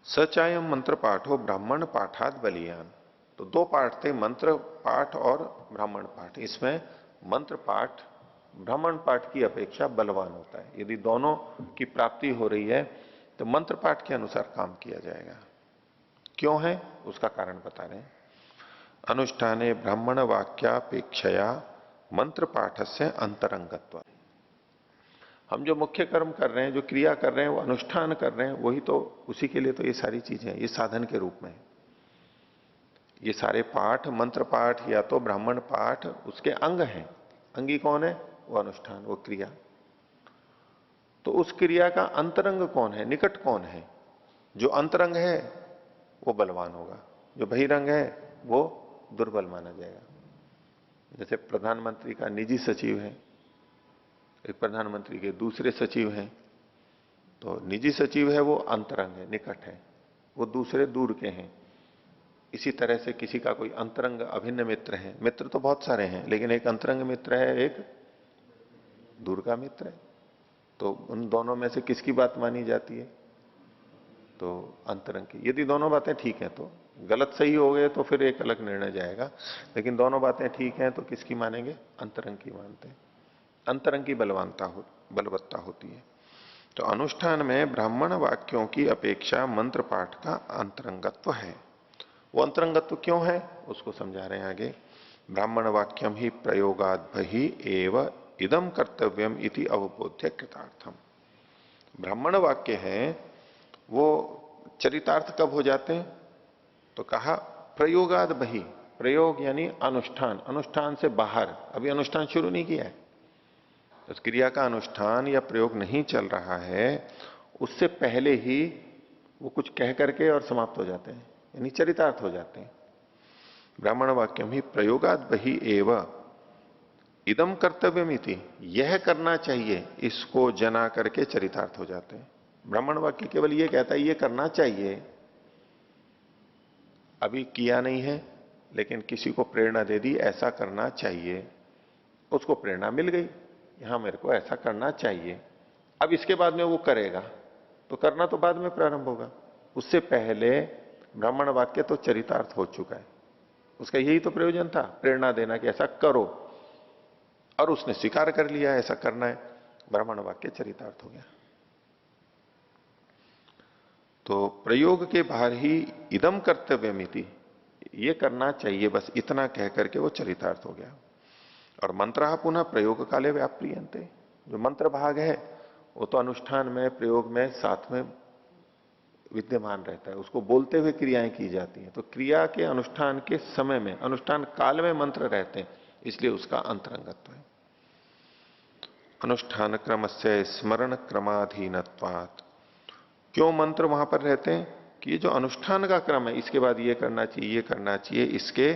सचायम मंत्र पाठो ब्राह्मण पाठात बलियान। तो दो पाठ थे, मंत्र पाठ और ब्राह्मण पाठ। इसमें मंत्र पाठ ब्राह्मण पाठ की अपेक्षा बलवान होता है। यदि दोनों की प्राप्ति हो रही है तो मंत्र पाठ के अनुसार काम किया जाएगा। क्यों है उसका कारण बता रहे हैं। अनुष्ठाने ब्राह्मण वाक्यापेक्षया मंत्र पाठ से अंतरंगत्व। हम जो मुख्य कर्म कर रहे हैं, जो क्रिया कर रहे हैं, वो अनुष्ठान कर रहे हैं, वही तो, उसी के लिए तो ये सारी चीजें, ये साधन के रूप में है। ये सारे पाठ, मंत्र पाठ या तो ब्राह्मण पाठ उसके अंग हैं। अंगी कौन है? वो अनुष्ठान, वो क्रिया। तो उस क्रिया का अंतरंग कौन है, निकट कौन है? जो अंतरंग है वो बलवान होगा, जो बहिरंग है वो दुर्बल माना जाएगा। जैसे प्रधानमंत्री का निजी सचिव है, एक प्रधानमंत्री के दूसरे सचिव हैं, तो निजी सचिव है वो अंतरंग है, निकट है, वो दूसरे दूर के हैं। इसी तरह से किसी का कोई अंतरंग अभिन्न मित्र है, मित्र तो बहुत सारे हैं लेकिन एक अंतरंग मित्र है, एक दूर का मित्र है, तो उन दोनों में से किसकी बात मानी जाती है? तो अंतरंग की। यदि दोनों बातें ठीक हैं तो, गलत सही हो गए तो फिर एक अलग निर्णय जाएगा, लेकिन दोनों बातें ठीक हैं तो किसकी मानेंगे? अंतरंग की मानते हैं। अंतरंग की बलवत्ता होती है। तो अनुष्ठान में ब्राह्मण वाक्यों की अपेक्षा मंत्र पाठ का अंतरंगत्व है। वो अंतरंगत्व क्यों है उसको समझा रहे हैं आगे। ब्राह्मण वाक्यम ही प्रयोगाद बहि एव इदम कर्तव्यम इति अवबोध्य कृतार्थम। ब्राह्मण वाक्य हैं वो चरितार्थ कब हो जाते हैं? तो कहा प्रयोगाद बहि। प्रयोग यानी अनुष्ठान, अनुष्ठान से बाहर, अभी अनुष्ठान शुरू नहीं किया है, उस क्रिया का अनुष्ठान या प्रयोग नहीं चल रहा है, उससे पहले ही वो कुछ कह करके और समाप्त हो जाते हैं, यानी चरितार्थ हो जाते हैं। ब्राह्मण वाक्यम ही प्रयोगाद बहि एव इदम कर्तव्यमिति, यह करना चाहिए, इसको जना करके चरितार्थ हो जाते हैं। ब्राह्मण वाक्य केवल ये कहता है ये करना चाहिए, अभी किया नहीं है लेकिन किसी को प्रेरणा दे दी ऐसा करना चाहिए, उसको प्रेरणा मिल गई, यहां मेरे को ऐसा करना चाहिए, अब इसके बाद में वो करेगा, तो करना तो बाद में प्रारंभ होगा, उससे पहले ब्राह्मण वाक्य तो चरितार्थ हो चुका है। उसका यही तो प्रयोजन था, प्रेरणा देना कि ऐसा करो, और उसने स्वीकार कर लिया ऐसा करना है, ब्राह्मण वाक्य चरितार्थ हो गया। तो प्रयोग के बाहर ही इदम कर्तव्यमिति, ये करना चाहिए, बस इतना कह करके वो चरितार्थ हो गया। और मंत्र पुनः प्रयोग काले व्याप्रियंते, जो मंत्र भाग है वो तो अनुष्ठान में, प्रयोग में साथ में विद्यमान रहता है, उसको बोलते हुए क्रियाएं की जाती हैं। तो क्रिया के अनुष्ठान के समय में, अनुष्ठान काल में मंत्र रहते हैं, इसलिए उसका अंतरंगत्व है। अनुष्ठान क्रम से स्मरण क्रमाधीनत्वात्, क्यों मंत्र वहां पर रहते हैं कि ये जो अनुष्ठान का क्रम है, इसके बाद ये करना चाहिए, ये करना चाहिए, इसके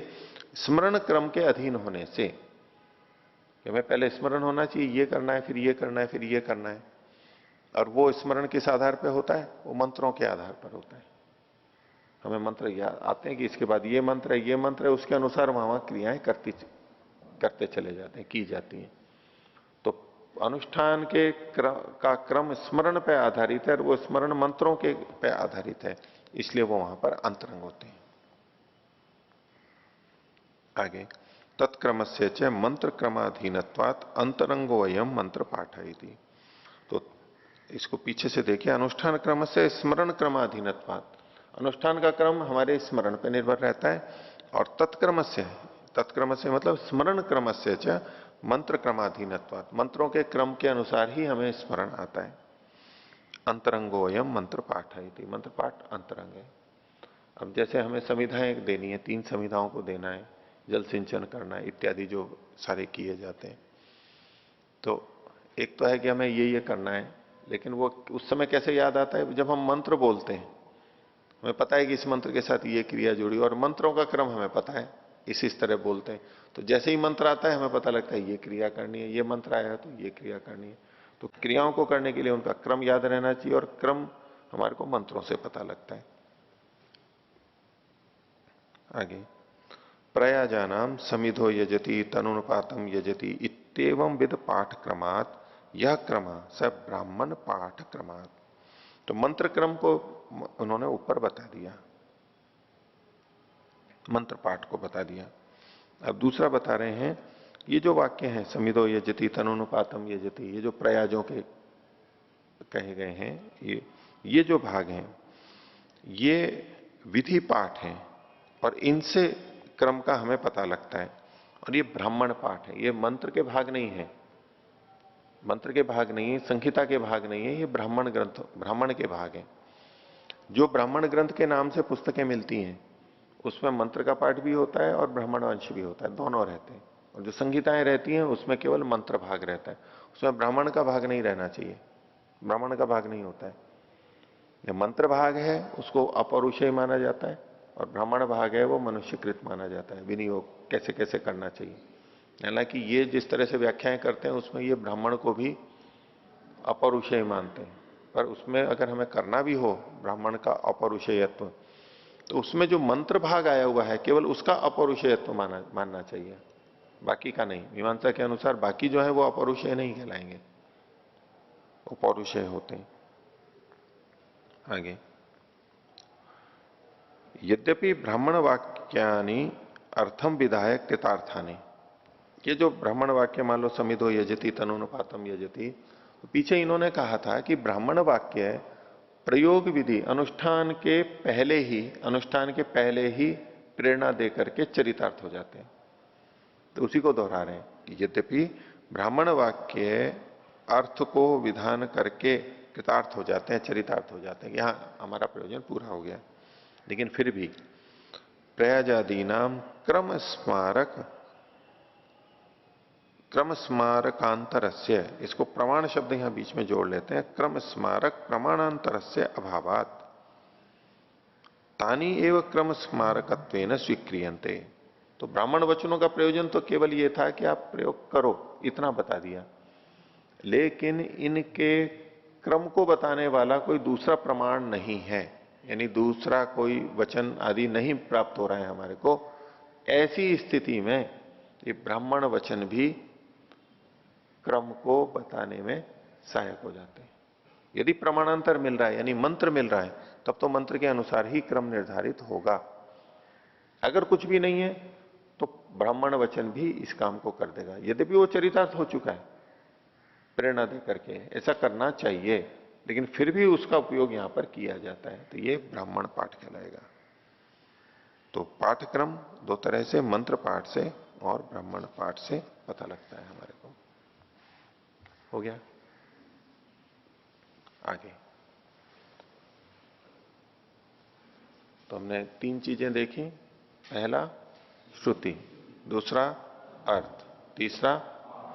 स्मरण क्रम के अधीन होने से, कि हमें पहले स्मरण होना चाहिए, ये करना है, फिर ये करना है, फिर ये करना है, और वो स्मरण किस आधार पर होता है? वो मंत्रों के आधार पर होता है। हमें मंत्र याद आते हैं कि इसके बाद ये मंत्र है, ये मंत्र है, उसके अनुसार वहां क्रियाएं करते चले जाते हैं, की जाती हैं। तो अनुष्ठान के का क्रम स्मरण पर आधारित है और वो स्मरण मंत्रों के पे आधारित है, इसलिए वो वहां पर अंतरंग होते हैं। आगे, तत्क्रम से च मंत्र क्रमाधीनत्वात् अंतरंगोयम मंत्र पाठयति। तो इसको पीछे से देखिए, अनुष्ठान क्रम से स्मरण क्रमाधीनत्वात्, अनुष्ठान का क्रम हमारे स्मरण पर निर्भर रहता है, और तत्क्रम से मतलब स्मरण क्रम से च मंत्र क्रमाधीनत्वात्, मंत्रों के क्रम के अनुसार ही हमें स्मरण आता है। अंतरंगोयम मंत्र पाठयति, मंत्र पाठ अंतरंग है। अब जैसे हमें संविधाएं देनी है, 3 संविधाओं को देना है, जल सिंचन करना है इत्यादि जो सारे किए जाते हैं, तो एक तो है कि हमें ये करना है, लेकिन वो उस समय कैसे याद आता है जब हम मंत्र बोलते हैं। हमें पता है कि इस मंत्र के साथ ये क्रिया जुड़ी, और मंत्रों का क्रम हमें पता है, इस तरह बोलते हैं। तो जैसे ही मंत्र आता है हमें पता लगता है ये क्रिया करनी है, ये मंत्र आया तो ये क्रिया करनी है। तो क्रियाओं को करने के लिए उनका क्रम याद रहना चाहिए, और क्रम हमारे को मंत्रों से पता लगता है। आगे, प्रयाजानाम समिधो यजति तनुपातम यजति इत्येवं विद पाठ क्रमात् यह क्रम स ब्राह्मण पाठ क्रमात्। तो मंत्र क्रम को उन्होंने ऊपर बता दिया, मंत्र पाठ को बता दिया। अब दूसरा बता रहे हैं, ये जो वाक्य हैं समिधो यजति तनुपातम यजति, ये जो प्रयाजों के कहे गए हैं, ये जो भाग हैं ये विधि पाठ हैं, और इनसे क्रम का हमें पता लगता है। और ये ब्राह्मण पाठ है, ये मंत्र के भाग नहीं है, मंत्र के भाग नहीं है, संहिता के भाग नहीं है, ये ब्राह्मण ग्रंथ, ब्राह्मण के भाग है। जो ब्राह्मण ग्रंथ के नाम से पुस्तकें मिलती हैं उसमें मंत्र का पाठ भी होता है और ब्राह्मण अंश भी होता है, दोनों रहते हैं। और जो संहिताएं रहती हैं उसमें केवल मंत्र भाग रहता है, उसमें ब्राह्मण का भाग नहीं रहना चाहिए, ब्राह्मण का भाग नहीं होता है। जो मंत्र भाग है उसको अपौरुषेय माना जाता है, और ब्राह्मण भाग है वो मनुष्यकृत माना जाता है, विनियोग कैसे कैसे करना चाहिए। हालांकि ये जिस तरह से व्याख्याएं करते हैं उसमें ये ब्राह्मण को भी अपौरुषेय मानते हैं, पर उसमें अगर हमें करना भी हो ब्राह्मण का अपौरुषेयत्व, तो उसमें जो मंत्र भाग आया हुआ है केवल उसका अपौरुषेयत्व मानना चाहिए, बाकी का नहीं। मीमांसा के अनुसार बाकी जो है वो अपौरुषेय नहीं कहलाएंगे, वो पौरुषेय होते हैं। आगे, यद्यपि ब्राह्मण वाक्यानि अर्थम विधायक कृतार्थानि, ये जो ब्राह्मण वाक्य मान लो समिधो यजति तनुपातम यजति, तो पीछे इन्होंने कहा था कि ब्राह्मण वाक्य प्रयोग विधि अनुष्ठान के पहले ही प्रेरणा देकर के चरितार्थ हो जाते हैं। तो उसी को दोहरा रहे हैं कि यद्यपि ब्राह्मण वाक्य अर्थ को विधान करके कृतार्थ हो जाते हैं, चरितार्थ हो जाते हैं, यहां हमारा प्रयोजन पूरा हो गया, लेकिन फिर भी प्रयाजादी नाम क्रम स्मारकांतरस्य, इसको प्रमाण शब्द यहां बीच में जोड़ लेते हैं, क्रम स्मारक प्रमाणांतरस्य अभावात तानी एव क्रम स्मारकत्वेन स्वीक्रियन्ते। तो ब्राह्मण वचनों का प्रयोजन तो केवल यह था कि आप प्रयोग करो, इतना बता दिया, लेकिन इनके क्रम को बताने वाला कोई दूसरा प्रमाण नहीं है, यानी दूसरा कोई वचन आदि नहीं प्राप्त हो रहा है हमारे को। ऐसी स्थिति में ये ब्राह्मण वचन भी क्रम को बताने में सहायक हो जाते हैं। यदि प्रमाणांतर मिल रहा है यानी मंत्र मिल रहा है, तब तो मंत्र के अनुसार ही क्रम निर्धारित होगा। अगर कुछ भी नहीं है तो ब्राह्मण वचन भी इस काम को कर देगा, यद्यपि वो चरितार्थ हो चुका है प्रेरणा दे करके, ऐसा करना चाहिए, लेकिन फिर भी उसका उपयोग यहां पर किया जाता है, तो ये ब्राह्मण पाठ कहलाएगा। तो पाठक्रम दो तरह से, मंत्र पाठ से और ब्राह्मण पाठ से पता लगता है हमारे को। हो गया। आगे तो हमने तीन चीजें देखी, पहला श्रुति, दूसरा अर्थ, तीसरा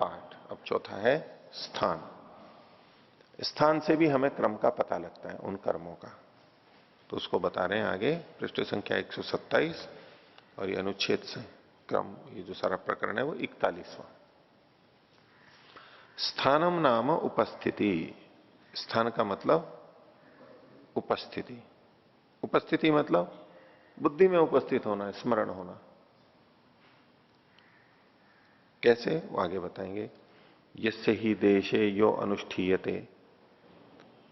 पाठ, अब चौथा है स्थान। स्थान से भी हमें क्रम का पता लगता है उन कर्मों का, तो उसको बता रहे हैं आगे पृष्ठ संख्या 127, और ये अनुच्छेद से क्रम, ये जो सारा प्रकरण है वो 41वां। स्थानम नाम उपस्थिति, स्थान का मतलब उपस्थिति, उपस्थिति मतलब बुद्धि में उपस्थित होना, स्मरण होना। कैसे, वो आगे बताएंगे। यस्य ही देशे यो अनुष्ठीयते,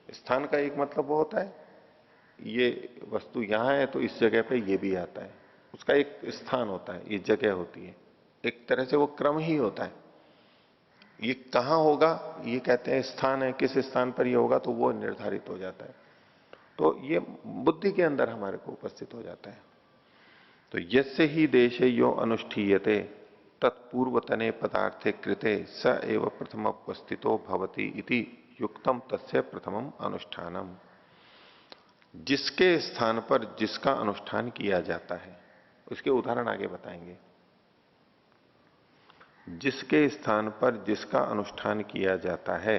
स्थान का एक मतलब वो होता है ये वस्तु यहां है तो इस जगह पे ये भी आता है, उसका एक स्थान होता है, ये जगह होती है, एक तरह से वो क्रम ही होता है। ये कहां होगा ये कहते हैं स्थान है, किस स्थान पर ये होगा तो वो निर्धारित हो जाता है, तो ये बुद्धि के अंदर हमारे को उपस्थित हो जाता है। तो यस्य ही देशे यो अनुष्ठीयते तत्पूर्वतने पदार्थे कृते स एव प्रथम उपस्थितो भवति इति युक्तम तस्य प्रथमम अनुष्ठानम। जिसके स्थान पर जिसका अनुष्ठान किया जाता है, उसके उदाहरण आगे बताएंगे। जिसके स्थान पर जिसका अनुष्ठान किया जाता है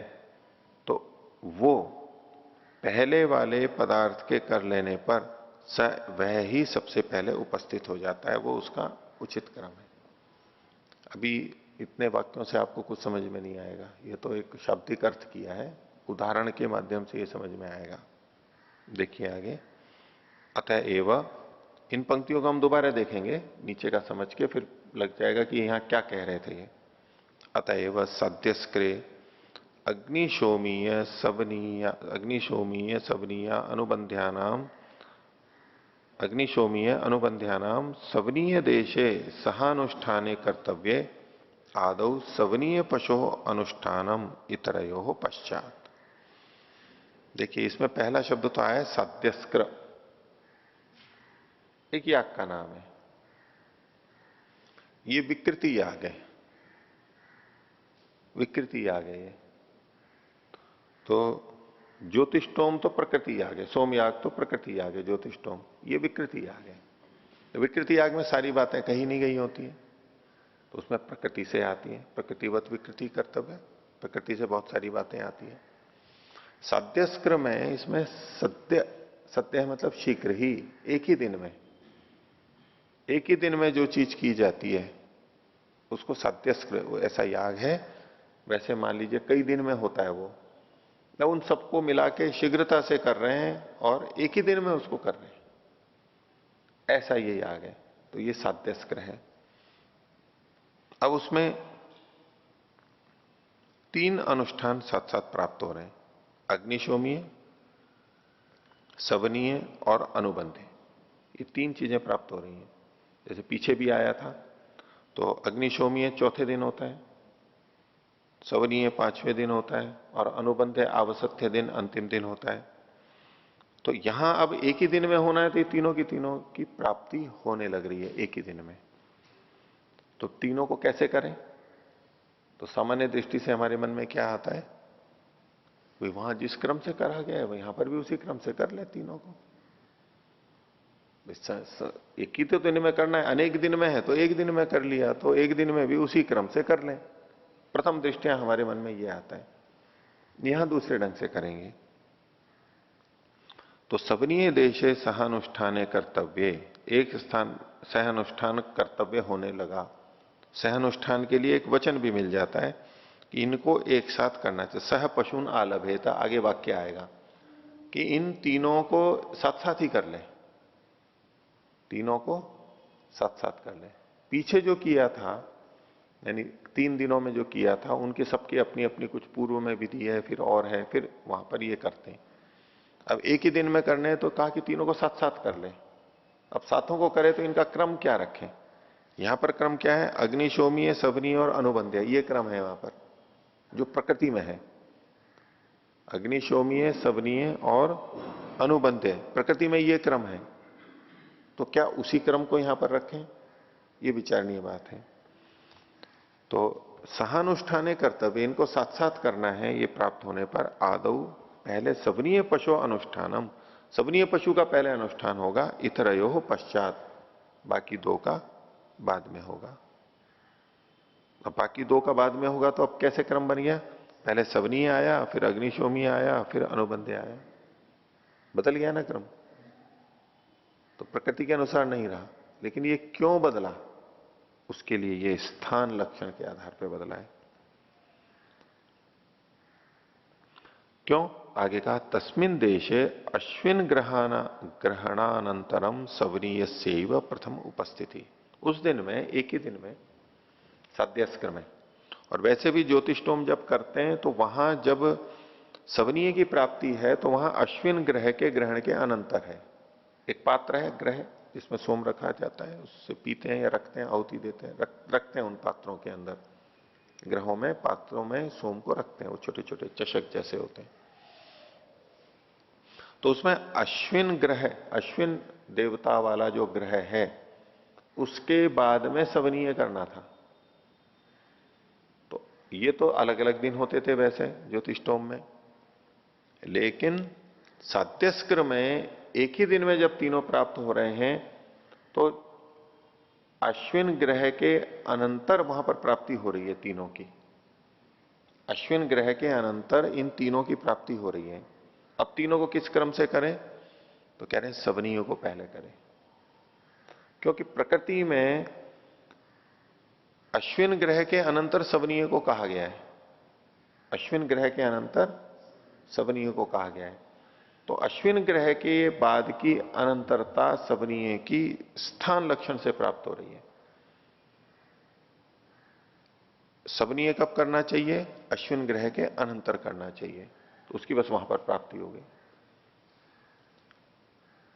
तो वो पहले वाले पदार्थ के कर लेने पर वह ही सबसे पहले उपस्थित हो जाता है, वो उसका उचित क्रम है। अभी इतने वाक्यों से आपको कुछ समझ में नहीं आएगा, ये तो एक शाब्दिक अर्थ किया है, उदाहरण के माध्यम से ये समझ में आएगा। देखिए आगे, अतएव, इन पंक्तियों को हम दोबारा देखेंगे नीचे का समझ के, फिर लग जाएगा कि यहां क्या कह रहे थे ये। अतएव सद्यस्क्रे अग्निशोमीय सवनीय अनुबंध्यानाम अग्निशोमीय अनुबंध्यानाम सवनीय देशे सहानुष्ठाने कर्तव्ये आदौ सवनीय पशो अनुष्ठानम इतरयो पश्चात। देखिए इसमें पहला शब्द तो आया साध्यस्क्र, एक याग का नाम है, ये विकृति याग है, विकृति याग है ये। तो ज्योतिष्टोम तो प्रकृति याग है, सोम याग तो प्रकृति याग है, ज्योतिष्टोम ये विकृति याग है। तो विकृति याग में सारी बातें कही नहीं गई होती है, तो उसमें प्रकृति से आती है, प्रकृतिवत विकृति कर्तव्य, प्रकृति से बहुत सारी बातें आती है। साध्यस्क्र में इसमें सत्य, सत्य मतलब शीघ्र ही, एक ही दिन में, एक ही दिन में जो चीज की जाती है उसको साध्यस्क्र, ऐसा याग है। वैसे मान लीजिए कई दिन में होता है वो, तो उन सबको मिला के शीघ्रता से कर रहे हैं और एक ही दिन में उसको कर रहे हैं, ऐसा ये याग है, तो ये साध्यस्क्र है। अब उसमें 3 अनुष्ठान साथ साथ प्राप्त हो रहे हैं, अग्निशोमीय, सवनीय और अनुबंधे, ये 3 चीजें प्राप्त हो रही हैं। जैसे पीछे भी आया था, तो अग्निशोमीय चौथे दिन होता है, सवनीय 5वें दिन होता है और अनुबंधे आवसत्य दिन अंतिम दिन होता है। तो यहां अब एक ही दिन में होना है, तो ये तीनों की प्राप्ति होने लग रही है एक ही दिन में। तो तीनों को कैसे करें? तो सामान्य दृष्टि से हमारे मन में क्या आता है, वहां जिस क्रम से करा गया है वहां पर भी उसी क्रम से कर ले तीनों को। एक ही तो दिन में करना है, अनेक दिन में है तो एक दिन में कर लिया, तो एक दिन में भी उसी क्रम से कर लें। प्रथम दृष्टिया हमारे मन में यह आता है, यहां दूसरे ढंग से करेंगे। तो सवनीय देशे सहानुष्ठाने कर्तव्य, एक स्थान सहनुष्ठान कर्तव्य होने लगा। सहनुष्ठान के लिए एक वचन भी मिल जाता है कि इनको एक साथ करना चाहिए। सह पशुन आलभेता, आगे वाक्य आएगा कि इन तीनों को साथ साथ ही कर ले, तीनों को साथ साथ कर ले। पीछे जो किया था, यानी 3 दिनों में जो किया था, उनके सबकी अपनी अपनी कुछ पूर्व में विधि है, फिर और है, फिर वहां पर ये करते हैं। अब एक ही दिन में करने हैं तो कहा कि तीनों को साथ साथ कर ले। अब साथों को करे तो इनका क्रम क्या रखें? यहां पर क्रम क्या है? अग्निशोमीय, सवनीय और अनुबंध्य, ये क्रम है वहां पर जो प्रकृति में है। अग्निशोमीय, सवनीय और अनुबंध्य, प्रकृति में ये क्रम है, तो क्या उसी क्रम को यहां पर रखें? ये विचारणीय बात है। तो सहानुष्ठाने कर्तव्य, इनको साथ साथ करना है। ये प्राप्त होने पर आदौ, पहले सवनीय पशु अनुष्ठानम, सवनीय पशु का पहले अनुष्ठान होगा, इतरयो पश्चात, बाकी 2 का बाद में होगा। अब बाकी 2 का बाद में होगा तो अब कैसे क्रम बन गया? पहले सवनीय आया, फिर अग्निशोमी आया, फिर अनुबंध्य आया, बदल गया ना क्रम। तो प्रकृति के अनुसार नहीं रहा, लेकिन ये क्यों बदला? उसके लिए ये स्थान लक्षण के आधार पर बदला है। क्यों? आगे कहा, तस्मिन देशे अश्विन ग्रहणानंतरम सवनीय सेव प्रथम उपस्थिति। उस दिन में, एक ही दिन में, साध्यस्क्र में, और वैसे भी ज्योतिष्टोम जब करते हैं तो वहां जब सवनीय की प्राप्ति है तो वहां अश्विन ग्रह के ग्रहण के अनंतर है। एक पात्र है ग्रह जिसमें सोम रखा जाता है, उससे पीते हैं या रखते हैं, आहुति देते हैं, रखते हैं उन पात्रों के अंदर, ग्रहों में, पात्रों में सोम को रखते हैं, वो छोटे छोटे चषक जैसे होते हैं। तो उसमें अश्विन ग्रह, अश्विन देवता वाला जो ग्रह है, उसके बाद में सवनीय करना था। तो ये तो अलग अलग दिन होते थे वैसे ज्योतिष्टोम में, लेकिन साध्यस्क्र में एक ही दिन में जब तीनों प्राप्त हो रहे हैं तो अश्विन ग्रह के अनंतर वहां पर प्राप्ति हो रही है तीनों की। अश्विन ग्रह के अनंतर इन तीनों की प्राप्ति हो रही है। अब तीनों को किस क्रम से करें? तो कह रहे हैं सवनीयों को पहले करें, क्योंकि प्रकृति में अश्विन ग्रह के अनंतर सवनीय को कहा गया है। अश्विन ग्रह के अनंतर सवनीय को कहा गया है। तो अश्विन ग्रह के बाद की अनंतरता सवनीय की स्थान लक्षण से प्राप्त हो रही है। सवनीय कब करना चाहिए? अश्विन ग्रह के अनंतर करना चाहिए, तो उसकी बस वहां पर प्राप्ति हो गई।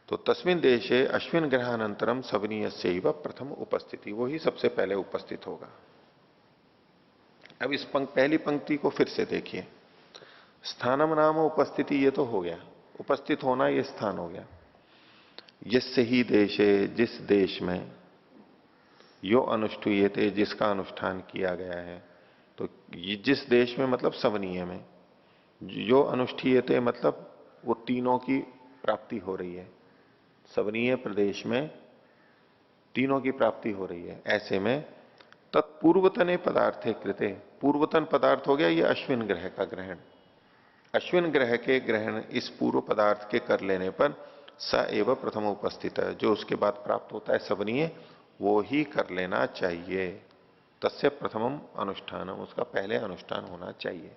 तो तस्मिन देशे अश्विन ग्रह अनंतरम सवनीय से प्रथम उपस्थिति, वो ही सबसे पहले उपस्थित होगा। अब इस पहली पंक्ति को फिर से देखिए। स्थानम नाम उपस्थिति, ये तो हो गया, उपस्थित होना ये स्थान हो गया। यस्य ही देशे, जिस देश में, यो अनुष्ठीयते, जिसका अनुष्ठान किया गया है। तो ये जिस देश में मतलब सवनीय में, जो अनुष्ठीयते मतलब वो तीनों की प्राप्ति हो रही है। सवनीय प्रदेश में तीनों की प्राप्ति हो रही है। ऐसे में तत्पूर्वतने पदार्थे कृते, पूर्वतन पदार्थ हो गया ये अश्विन ग्रह का ग्रहण। अश्विन ग्रह के ग्रहण इस पूर्व पदार्थ के कर लेने पर स एव प्रथम उपस्थित है, जो उसके बाद प्राप्त होता है सवनीय, वो ही कर लेना चाहिए। तस्य प्रथमम अनुष्ठानम, उसका पहले अनुष्ठान होना चाहिए।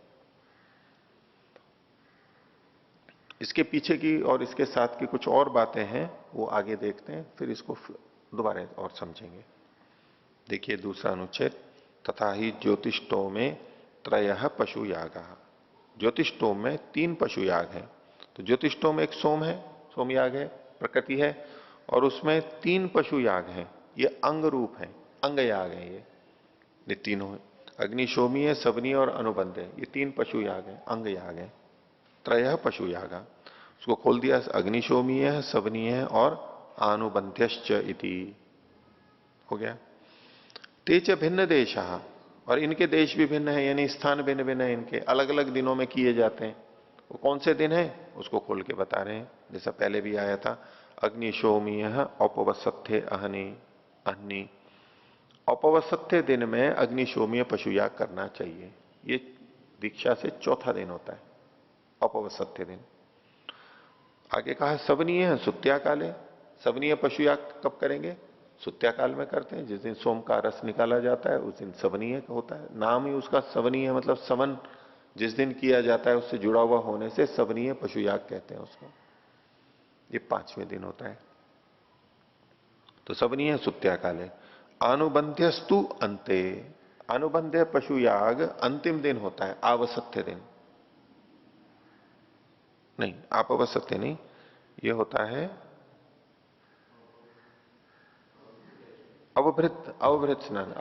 इसके पीछे की और इसके साथ की कुछ और बातें हैं, वो आगे देखते हैं, फिर इसको दोबारा और समझेंगे। देखिए दूसरा अनुच्छेद, तथा ही ज्योतिष्टोम में त्रयः पशु यागा। ज्योतिष्टोम में 3 पशु याग हैं। तो ज्योतिष्टोम एक सोम है, सोम याग है, प्रकृति है, और उसमें 3 पशु याग हैं। ये अंग रूप है, अंग याग है ये तीनों। अग्निशोमीय, सवनीय और अनुबंध, ये 3 पशु याग है, अंग याग है। त्रयः पशु यागा, उसको खोल दिया, अग्निशोमीय, सवनीय और आनुबंध्यश्च इति हो गया। तेज भिन्न देश, और इनके देश भी भिन्न है, यानी स्थान भिन्न भिन्न है, इनके अलग अलग दिनों में किए जाते हैं। वो कौन से दिन है उसको खोल के बता रहे हैं, जैसा पहले भी आया था। अग्निशोमीय औपवसत्थे अहनि अहनी, औपवसत्थे दिन में अग्निशोमीय पशु याग करना चाहिए। ये दीक्षा से चौथा दिन होता है, औपवसत्थे दिन। आगे कहा सवनीय सुत्या काले, सवनीय पशु याग कब करेंगे? सुत्या काल में करते हैं, जिस दिन सोम का रस निकाला जाता है उस दिन सवनीय होता है। नाम ही उसका सवनीय, मतलब सवन जिस दिन किया जाता है उससे जुड़ा हुआ होने से सवनीय पशु याग कहते हैं उसको। ये 5वें दिन होता है। तो सवनीय सुत्या काले। अनुबंध्यस्तु अंते, अनुबंध्य पशु याग अंतिम दिन होता है, आवसत्य दिन नहीं, आपवसत्य नहीं, ये होता है अवभृत, अवभृत स्नान,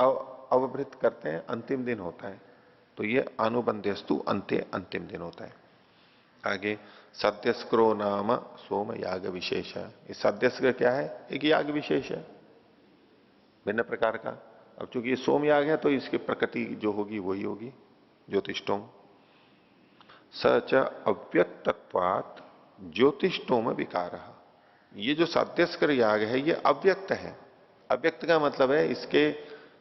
अवभृत करते हैं, अंतिम दिन होता है। तो ये अनुबंध्यस्तु अंत्य, अंतिम दिन होता है। आगे सत्यस्क्रो नाम सोम याग विशेष। इस सत्यस्क्र क्या है? एक याग विशेष है भिन्न प्रकार का। अब चूंकि ये सोम याग है तो इसकी प्रकृति जो होगी वही होगी ज्योतिष्टोम। सच अव्यक्तत्वात् ज्योतिष्टोम विकार। ये जो साध्यस्कर याग है ये अव्यक्त है। अव्यक्त का मतलब है इसके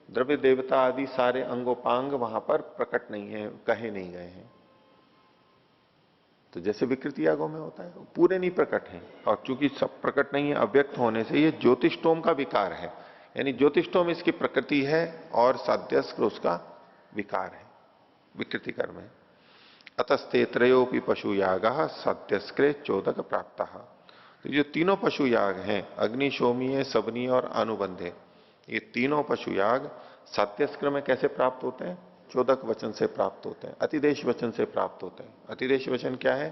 द्रव्य देवता आदि सारे अंगोपांग वहां पर प्रकट नहीं है, कहे नहीं गए हैं। तो जैसे विकृति यागों में होता है पूरे नहीं प्रकट हैं, और चूंकि सब प्रकट नहीं है अव्यक्त होने से ये ज्योतिष्टोम का विकार है। यानी ज्योतिष्टोम इसकी प्रकृति है और साध्यस्कर उसका विकार है, विकृति कर्म है। अतस्ते त्रयोपि पशु यागा साध्यस्क्रे चोदक प्राप्त। तो ये तीनों पशु याग हैं, अग्निशोमीय, सवनीय और अनुबंधे, ये तीनों पशु याग सात्यस्क्र में कैसे प्राप्त होते हैं? चोदक वचन से प्राप्त होते हैं, अतिदेश वचन से प्राप्त होते हैं। अतिदेश वचन क्या है?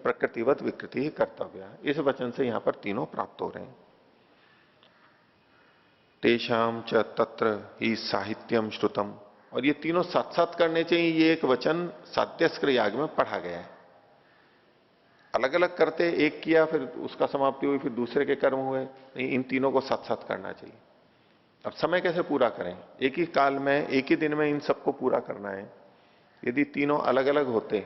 प्रकृतिवत विकृति ही कर्तव्य। इस वचन से यहां पर तीनों प्राप्त हो रहे हैं। तेषाम च तत्र ही साहित्यम श्रुतम, और ये तीनों साथ साथ करने चाहिए। ये एक वचन सात्यस्क्र याग में पढ़ा गया है। अलग अलग करते, एक किया फिर उसका समाप्ति हुई, फिर दूसरे के कर्म हुए, नहीं, इन तीनों को साथ साथ करना चाहिए। अब समय कैसे पूरा करें? एक ही काल में, एक ही दिन में इन सबको पूरा करना है। यदि तीनों अलग अलग होते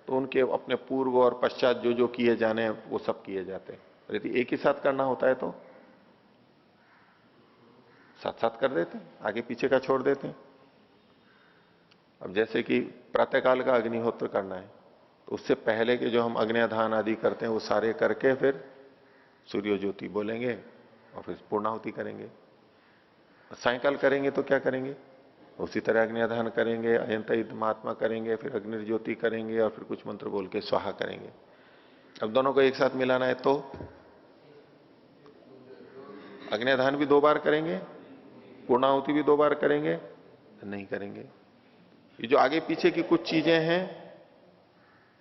तो उनके अपने पूर्व और पश्चात जो जो किए जाने हैं वो सब किए जाते। और यदि एक ही साथ करना होता है तो साथ साथ कर देते हैं, आगे पीछे का छोड़ देते हैं। अब जैसे कि प्रातःकाल का अग्निहोत्र करना है, तो उससे पहले के जो हम अग्न्याधान आदि करते हैं वो सारे करके फिर सूर्य ज्योति बोलेंगे और फिर पूर्णाहुति करेंगे। सायंकाल करेंगे तो क्या करेंगे, उसी तरह अग्न्याधान करेंगे, अयंत महात्मा करेंगे, फिर अग्निर्ज्योति करेंगे और फिर कुछ मंत्र बोल के स्वाहा करेंगे। अब दोनों को एक साथ मिलाना है तो अग्न्याधान भी 2 बार करेंगे, पूर्णाहुति भी 2 बार करेंगे, नहीं करेंगे। ये जो आगे पीछे की कुछ चीजें हैं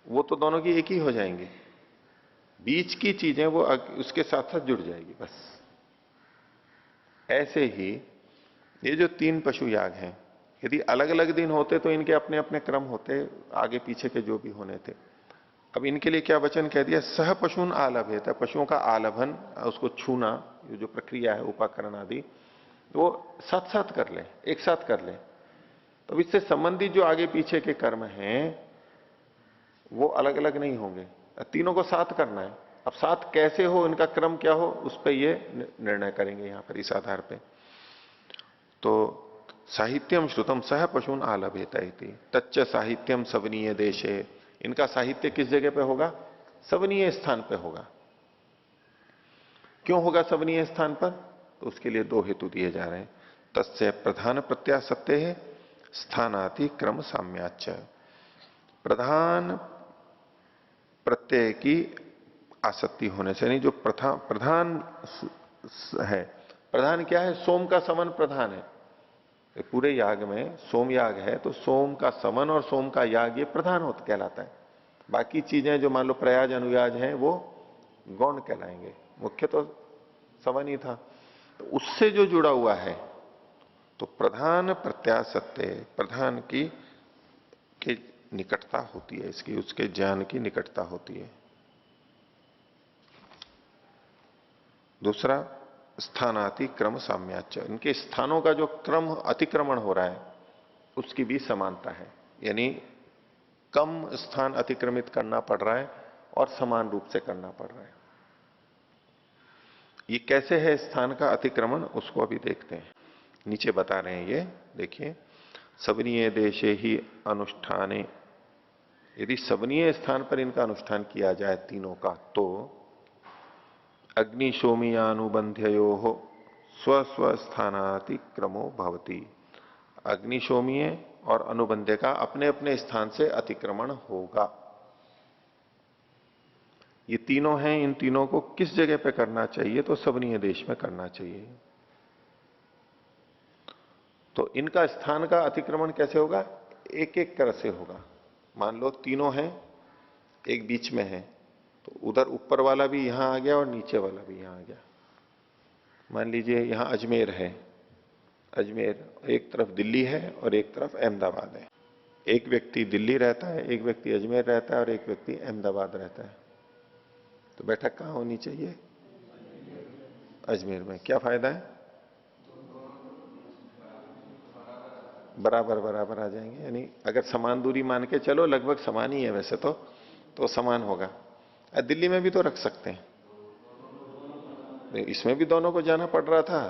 वो तो दोनों की एक ही हो जाएंगी, बीच की चीजें वो उसके साथ साथ जुड़ जाएगी बस। ऐसे ही ये जो 3 पशु याग हैं, यदि अलग अलग दिन होते तो इनके अपने अपने क्रम होते, आगे पीछे के जो भी होने थे। अब इनके लिए क्या वचन कह दिया, सह पशुन आलभेत, पशुओं का आलभन, उसको छूना, ये जो प्रक्रिया है उपाकरण आदि, वो साथ साथ कर ले, एक साथ कर ले। तो इससे संबंधित जो आगे पीछे के कर्म हैं वो अलग अलग नहीं होंगे, तीनों को साथ करना है। अब साथ कैसे हो, इनका क्रम क्या हो, उस पर ये निर्णय करेंगे यहां पर इस आधार पे। तो साहित्यम श्रुतम सह पशुन आलभेत इति तच्च साहित्यम सवनीय देशे, इनका साहित्य किस जगह पे होगा, सवनीय स्थान पे होगा। क्यों होगा सवनीय स्थान पर, तो उसके लिए 2 हेतु दिए जा रहे हैं। तस्य प्रधान प्रत्यासत्य है स्थानाति क्रम साम्याच्च, प्रधान प्रत्यय की आसक्ति होने से, नहीं जो प्रधान है, प्रधान क्या है, सोम का समन प्रधान है। पूरे याग में सोम याग है तो सोम का समन और सोम का याग ये प्रधान होता कहलाता है। बाकी चीजें जो मान लो प्रयाज अनुयाज हैं वो गौण कहलाएंगे, मुख्य तो समन ही था। तो उससे जो जुड़ा हुआ है तो प्रधान प्रत्यासत्य, प्रधान की निकटता होती है इसकी, उसके ज्ञान की निकटता होती है। दूसरा स्थानाति क्रम साम्याच्च, इनके स्थानों का जो क्रम अतिक्रमण हो रहा है उसकी भी समानता है, यानी कम स्थान अतिक्रमित करना पड़ रहा है और समान रूप से करना पड़ रहा है। ये कैसे है स्थान का अतिक्रमण, उसको अभी देखते हैं। नीचे बता रहे हैं ये देखिए, सबनीय देशे ही अनुष्ठाने, यदि सबनीय स्थान पर इनका अनुष्ठान किया जाए तीनों का, तो अग्निशोमीयानुबंध्यो स्व स्व स्थानातिक्रमो भवति, अग्निशोमीय और अनुबंध्य का अपने अपने स्थान से अतिक्रमण होगा। ये तीनों हैं, इन तीनों को किस जगह पे करना चाहिए, तो सबनीय देश में करना चाहिए। तो इनका स्थान का अतिक्रमण कैसे होगा, एक एक कर से होगा। मान लो तीनों हैं, एक बीच में है, तो उधर ऊपर वाला भी यहां आ गया और नीचे वाला भी यहां आ गया। मान लीजिए यहां अजमेर है, अजमेर एक तरफ दिल्ली है और एक तरफ अहमदाबाद है। एक व्यक्ति दिल्ली रहता है, एक व्यक्ति अजमेर रहता है और एक व्यक्ति अहमदाबाद रहता है। तो बैठक कहां होनी चाहिए, अजमेर में। क्या फायदा है, बराबर बराबर आ जाएंगे, यानी अगर समान दूरी मान के चलो, लगभग समान ही है वैसे तो समान होगा। दिल्ली में भी तो रख सकते हैं, इसमें भी दोनों को जाना पड़ रहा था।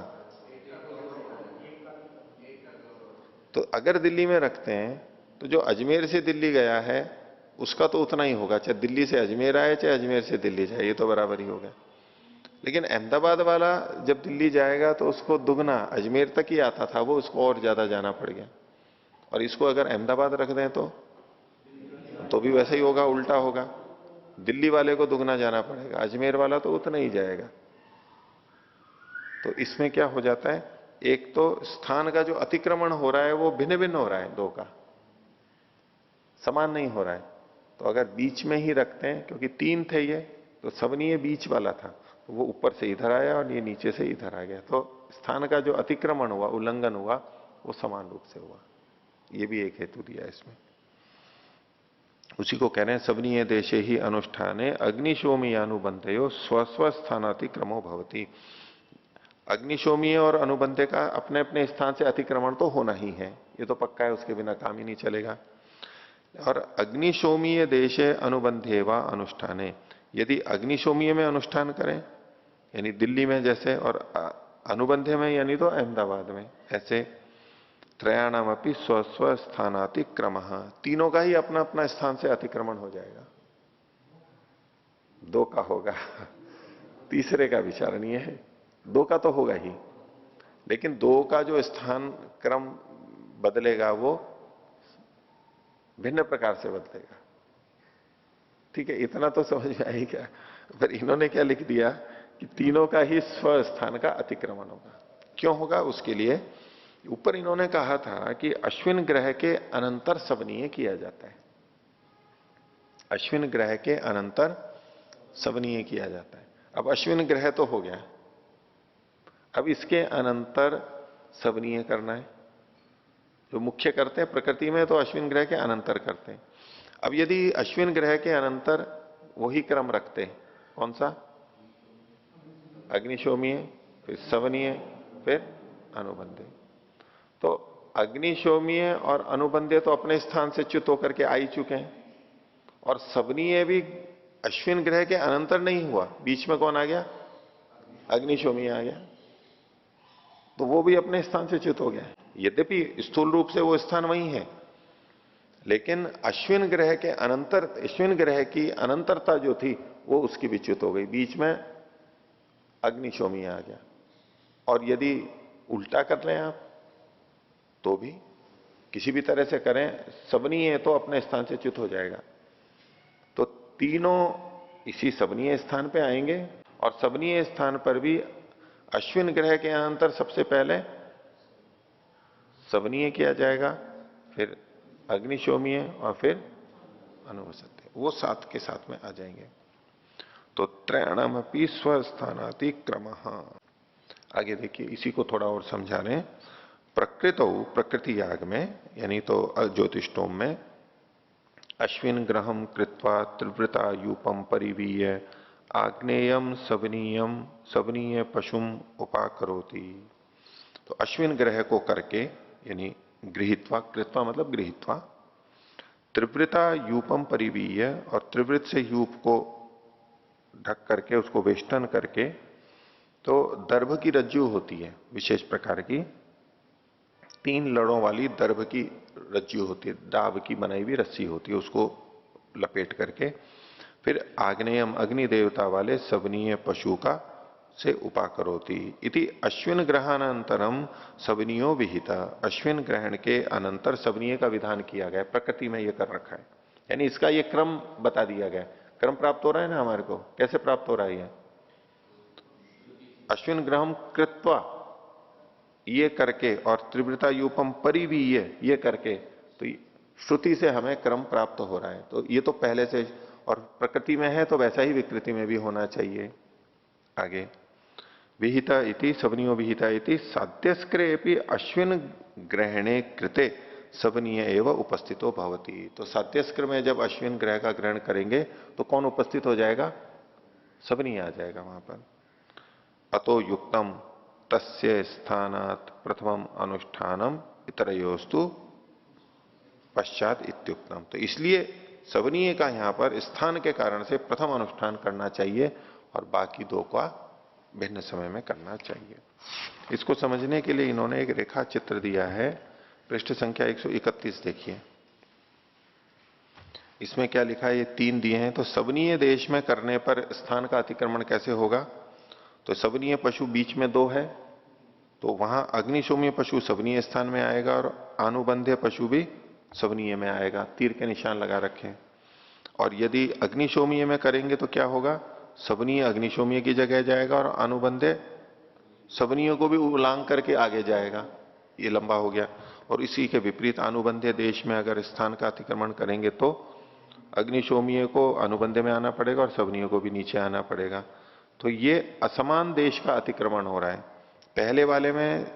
तो अगर दिल्ली में रखते हैं तो जो अजमेर से दिल्ली गया है उसका तो उतना ही होगा, चाहे दिल्ली से अजमेर आए चाहे अजमेर से दिल्ली जाए, ये तो बराबर ही होगा। लेकिन अहमदाबाद वाला जब दिल्ली जाएगा तो उसको दुगना, अजमेर तक ही आता था वो, उसको और ज्यादा जाना पड़ गया। और इसको अगर अहमदाबाद रख दें तो भी वैसा ही होगा, उल्टा होगा। दिल्ली वाले को दुगना जाना पड़ेगा, अजमेर वाला तो उतना ही जाएगा। तो इसमें क्या हो जाता है, एक तो स्थान का जो अतिक्रमण हो रहा है वो भिन्न भिन्न हो रहा है, 2 का समान नहीं हो रहा है। तो अगर बीच में ही रखते हैं, क्योंकि 3 थे ये, तो सबनीय बीच वाला था, तो वो ऊपर से इधर आया और ये नीचे से इधर आ गया, तो स्थान का जो अतिक्रमण हुआ, उल्लंघन हुआ, वो समान रूप से हुआ। ये भी एक हेतु दिया इसमें। उसी को कह रहे हैं सबनीय देशे ही अनुष्ठाने अग्निशोमीय अनुबंधयो स्वस्व स्थानातिक्रमो भवति। अग्निशोमीय और अनुबंध का अपने अपने स्थान से अतिक्रमण तो होना ही है, ये तो पक्का है, उसके बिना काम ही नहीं चलेगा। और अग्निशोमीय देशे अनुबंधे व अनुष्ठाने, यदि अग्निशोमीय में अनुष्ठान करें, यानी दिल्ली में जैसे, और अनुबंधे में यानी तो अहमदाबाद में। ऐसे त्रयाणाम अपनी स्व स्व स्थानातिक्रम, तीनों का ही अपना अपना स्थान से अतिक्रमण हो जाएगा। दो का होगा, तीसरे का विचार नहीं है। दो का तो होगा ही, लेकिन दो का जो स्थान क्रम बदलेगा वो भिन्न प्रकार से बदलेगा। ठीक है, इतना तो समझ में आएगा। पर इन्होंने क्या लिख दिया कि तीनों का ही स्व स्थान का अतिक्रमण होगा। क्यों होगा? उसके लिए ऊपर इन्होंने कहा था कि अश्विन ग्रह के अनंतर सबनीय किया जाता है। अश्विन ग्रह के अनंतर सबनीय किया जाता है। अब अश्विन ग्रह तो हो गया, अब इसके अनंतर सबनीय करना है। जो मुख्य करते हैं प्रकृति में तो अश्विन ग्रह के अनंतर करते हैं। अब यदि अश्विन ग्रह के अनंतर वही क्रम रखते हैं, कौन सा? अग्निशोमीय, फिर सवनीय, फिर अनुबंधे। तो अग्निशोमीय और अनुबंधे तो अपने स्थान से च्युत होकर के आ ही चुके हैं, और सवनीय भी अश्विन ग्रह के अनंतर नहीं हुआ। बीच में कौन आ गया? अग्निशोमीय आ गया, तो वो भी अपने स्थान से च्युत हो गया। यद्यपि स्थूल रूप से वो स्थान वही है, लेकिन अश्विन ग्रह के अनंतर, अश्विन ग्रह की अनंतरता जो थी वो उसकी विच्युत हो गई। बीच में अग्निशोमीय आ गया। और यदि उल्टा कर लें आप तो भी, किसी भी तरह से करें, सबनीय तो अपने स्थान से च्युत हो जाएगा। तो तीनों इसी सबनीय स्थान पे आएंगे, और सबनीय स्थान पर भी अश्विन ग्रह के अनंतर सबसे पहले सबनीय किया जाएगा, फिर अग्निशोमीय, और फिर अनुवसत्य। वो साथ के साथ में आ जाएंगे। तो त्रयाणाम अपनी स्वस्थानातिक्रम। आगे देखिए, इसी को थोड़ा और समझा रहे हैं। प्रकृत प्रकृति याग में, यानी तो ज्योतिषोम में, अश्विन ग्रहम कृत्वा त्रिवृता यूपम परिवीय आग्नेयम सबनीयम सबनीय पशुम उपाकरोति। तो अश्विन ग्रह को करके, यानी गृहीत्वा, कृत्वा मतलब गृहीत्वा, त्रिवृता यूपम परिवीय, और त्रिवृत से यूप को ढक करके, उसको वेष्टन करके, तो दर्भ की रज्जु होती है विशेष प्रकार की, 3 लड़ों वाली दर्भ की रज्जु होती है, डाब की बनाई हुई रस्सी होती है, उसको लपेट करके फिर आग्नेयम अग्नि देवता वाले सबनीय पशु का से उपाकरोति इति अश्विन ग्रहणानंतरम सबनियो विहिता। अश्विन ग्रहण के अनंतर सबनीय का विधान किया गया। प्रकृति में यह कर रखा है, यानी इसका यह क्रम बता दिया गया। क्रम प्राप्त हो रहा है ना हमारे को? कैसे प्राप्त हो रहा है? अश्विन ग्रहम कृत्वा ये करके, और त्रिवृता यूपम परिवीय ये करके, तो श्रुति से हमें क्रम प्राप्त हो रहा है। तो ये तो पहले से, और प्रकृति में है तो वैसा ही विकृति में भी होना चाहिए। आगे विहिता इति सबनियो विहिता इति साध्यस्क्रे अश्विन ग्रहणे कृते सबनीय एवं उपस्थितो भवति। तो साध्यस्क्र में जब अश्विन ग्रह का ग्रहण करेंगे तो कौन उपस्थित हो जाएगा? सबनीय आ जाएगा वहां पर। अतो युक्तम तस्य स्थानात् प्रथमम अनुष्ठानम इतरयोस्तु पश्चात इत्युक्तम। तो इसलिए सबनीय का यहां पर स्थान के कारण से प्रथम अनुष्ठान करना चाहिए, और बाकी दो का भिन्न समय में करना चाहिए। इसको समझने के लिए इन्होंने एक रेखा चित्र दिया है, पृष्ठ संख्या 131 देखिए। इसमें क्या लिखा है? ये 3 दिए हैं। तो सबनीय देश में करने पर स्थान का अतिक्रमण कैसे होगा? तो सबनीय पशु बीच में 2 है, तो वहां अग्निशोमीय पशु सबनीय स्थान में आएगा, और अनुबंध्य पशु भी सबनीय में आएगा। तीर के निशान लगा रखें। और यदि अग्निशोमीय में करेंगे तो क्या होगा? सबनीय अग्निशोमीय की जगह जाएगा, और अनुबंध्य सबनीय को भी उलांग करके आगे जाएगा। ये लंबा हो गया। और इसी के विपरीत अनुबंध्य देश में अगर स्थान का अतिक्रमण करेंगे तो अग्निशोमीय को अनुबंध्य में आना पड़ेगा, और सबनीय को भी नीचे आना पड़ेगा। तो ये असमान देश का अतिक्रमण हो रहा है। पहले वाले में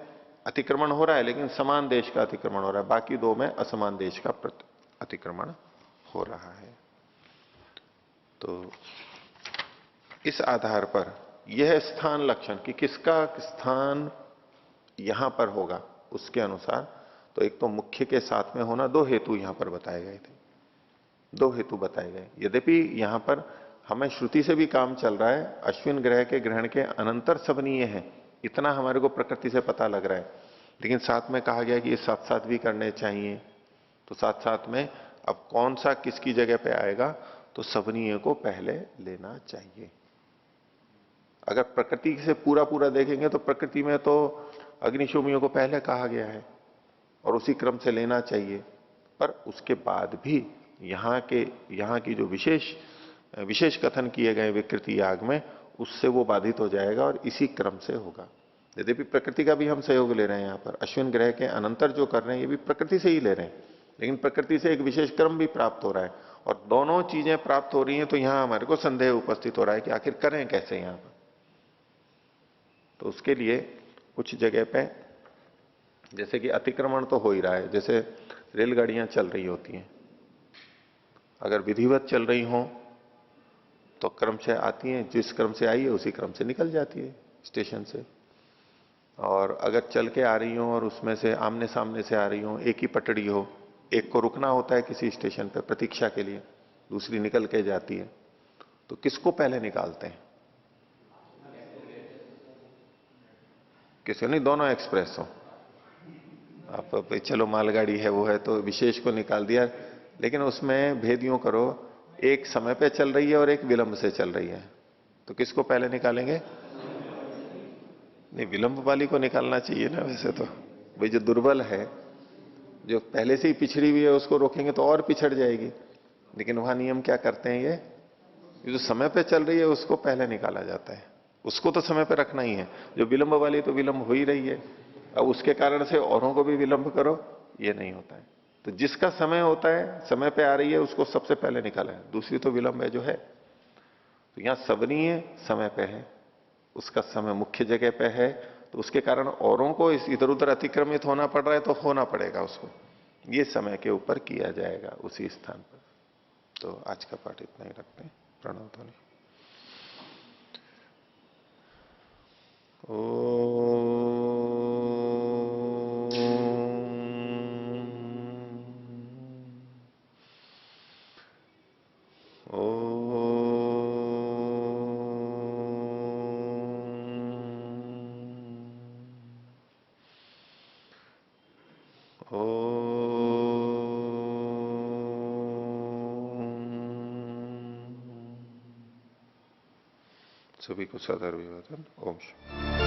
अतिक्रमण हो रहा है, लेकिन समान देश का अतिक्रमण हो रहा है। बाकी 2 में असमान देश का अतिक्रमण हो रहा है। तो इस आधार पर यह स्थान लक्षण कि किसका स्थान यहां पर होगा, उसके अनुसार, तो एक तो मुख्य के साथ में होना, 2 हेतु यहां पर बताए गए थे। 2 हेतु बताए गए। यद्यपि यहां पर हमें श्रुति से भी काम चल रहा है, अश्विन ग्रह के ग्रहण के अनंतर सबनीय है, इतना हमारे को प्रकृति से पता लग रहा है, लेकिन साथ में कहा गया कि ये साथ साथ भी करने चाहिए। तो साथ साथ में अब कौन सा किसकी जगह पे आएगा, तो सबनीय को पहले लेना चाहिए। अगर प्रकृति से पूरा पूरा देखेंगे तो प्रकृति में तो अग्निशोमियों को पहले कहा गया है और उसी क्रम से लेना चाहिए, पर उसके बाद भी यहां की जो विशेष कथन किए गए विकृति याग में, उससे वो बाधित हो जाएगा और इसी क्रम से होगा। यद्यपि प्रकृति का भी हम सहयोग ले रहे हैं, यहां पर अश्विन ग्रह के अनंतर जो कर रहे हैं ये भी प्रकृति से ही ले रहे हैं, लेकिन प्रकृति से एक विशेष क्रम भी प्राप्त हो रहा है और दोनों चीजें प्राप्त हो रही हैं, तो यहां हमारे को संदेह उपस्थित हो रहा है कि आखिर करें कैसे यहां पर। तो उसके लिए कुछ जगह पे जैसे कि अतिक्रमण तो हो ही रहा है, जैसे रेलगाड़ियां चल रही होती हैं, अगर विधिवत चल रही हो तो क्रम से आती हैं, जिस क्रम से आई है उसी क्रम से निकल जाती है स्टेशन से। और अगर चल के आ रही हो और उसमें से आमने सामने से आ रही हो, एक ही पटड़ी हो, एक को रुकना होता है किसी स्टेशन पे प्रतीक्षा के लिए, दूसरी निकल के जाती है, तो किसको पहले निकालते हैं? किसी नहीं, दोनों एक्सप्रेस हो। आप चलो मालगाड़ी है वो है तो विशेष को निकाल दिया, लेकिन उसमें भेद यूं करो, एक समय पे चल रही है और एक विलंब से चल रही है, तो किसको पहले निकालेंगे? नहीं, विलंब वाली को निकालना चाहिए ना वैसे तो। भाई जो दुर्बल है, जो पहले से ही पिछड़ी हुई है, उसको रोकेंगे तो और पिछड़ जाएगी, लेकिन वहां नियम क्या करते हैं, ये जो समय पे चल रही है उसको पहले निकाला जाता है, उसको तो समय पे रखना ही है। जो विलंब वाली तो विलंब हो ही रही है, अब उसके कारण से औरों को भी विलंब करो, ये नहीं होता है। तो जिसका समय होता है, समय पे आ रही है, उसको सबसे पहले निकाला है, दूसरी तो विलंब है जो है। तो यहां सबनीय समय पे है, उसका समय मुख्य जगह पे है, तो उसके कारण औरों को इस इधर उधर अतिक्रमित होना पड़ रहा है, तो होना पड़ेगा उसको, ये समय के ऊपर किया जाएगा उसी स्थान पर। तो आज का पाठ इतना ही रखते हैं। प्रणव ध्वनि। सभी को सदर विवर्धन। ओम शांति।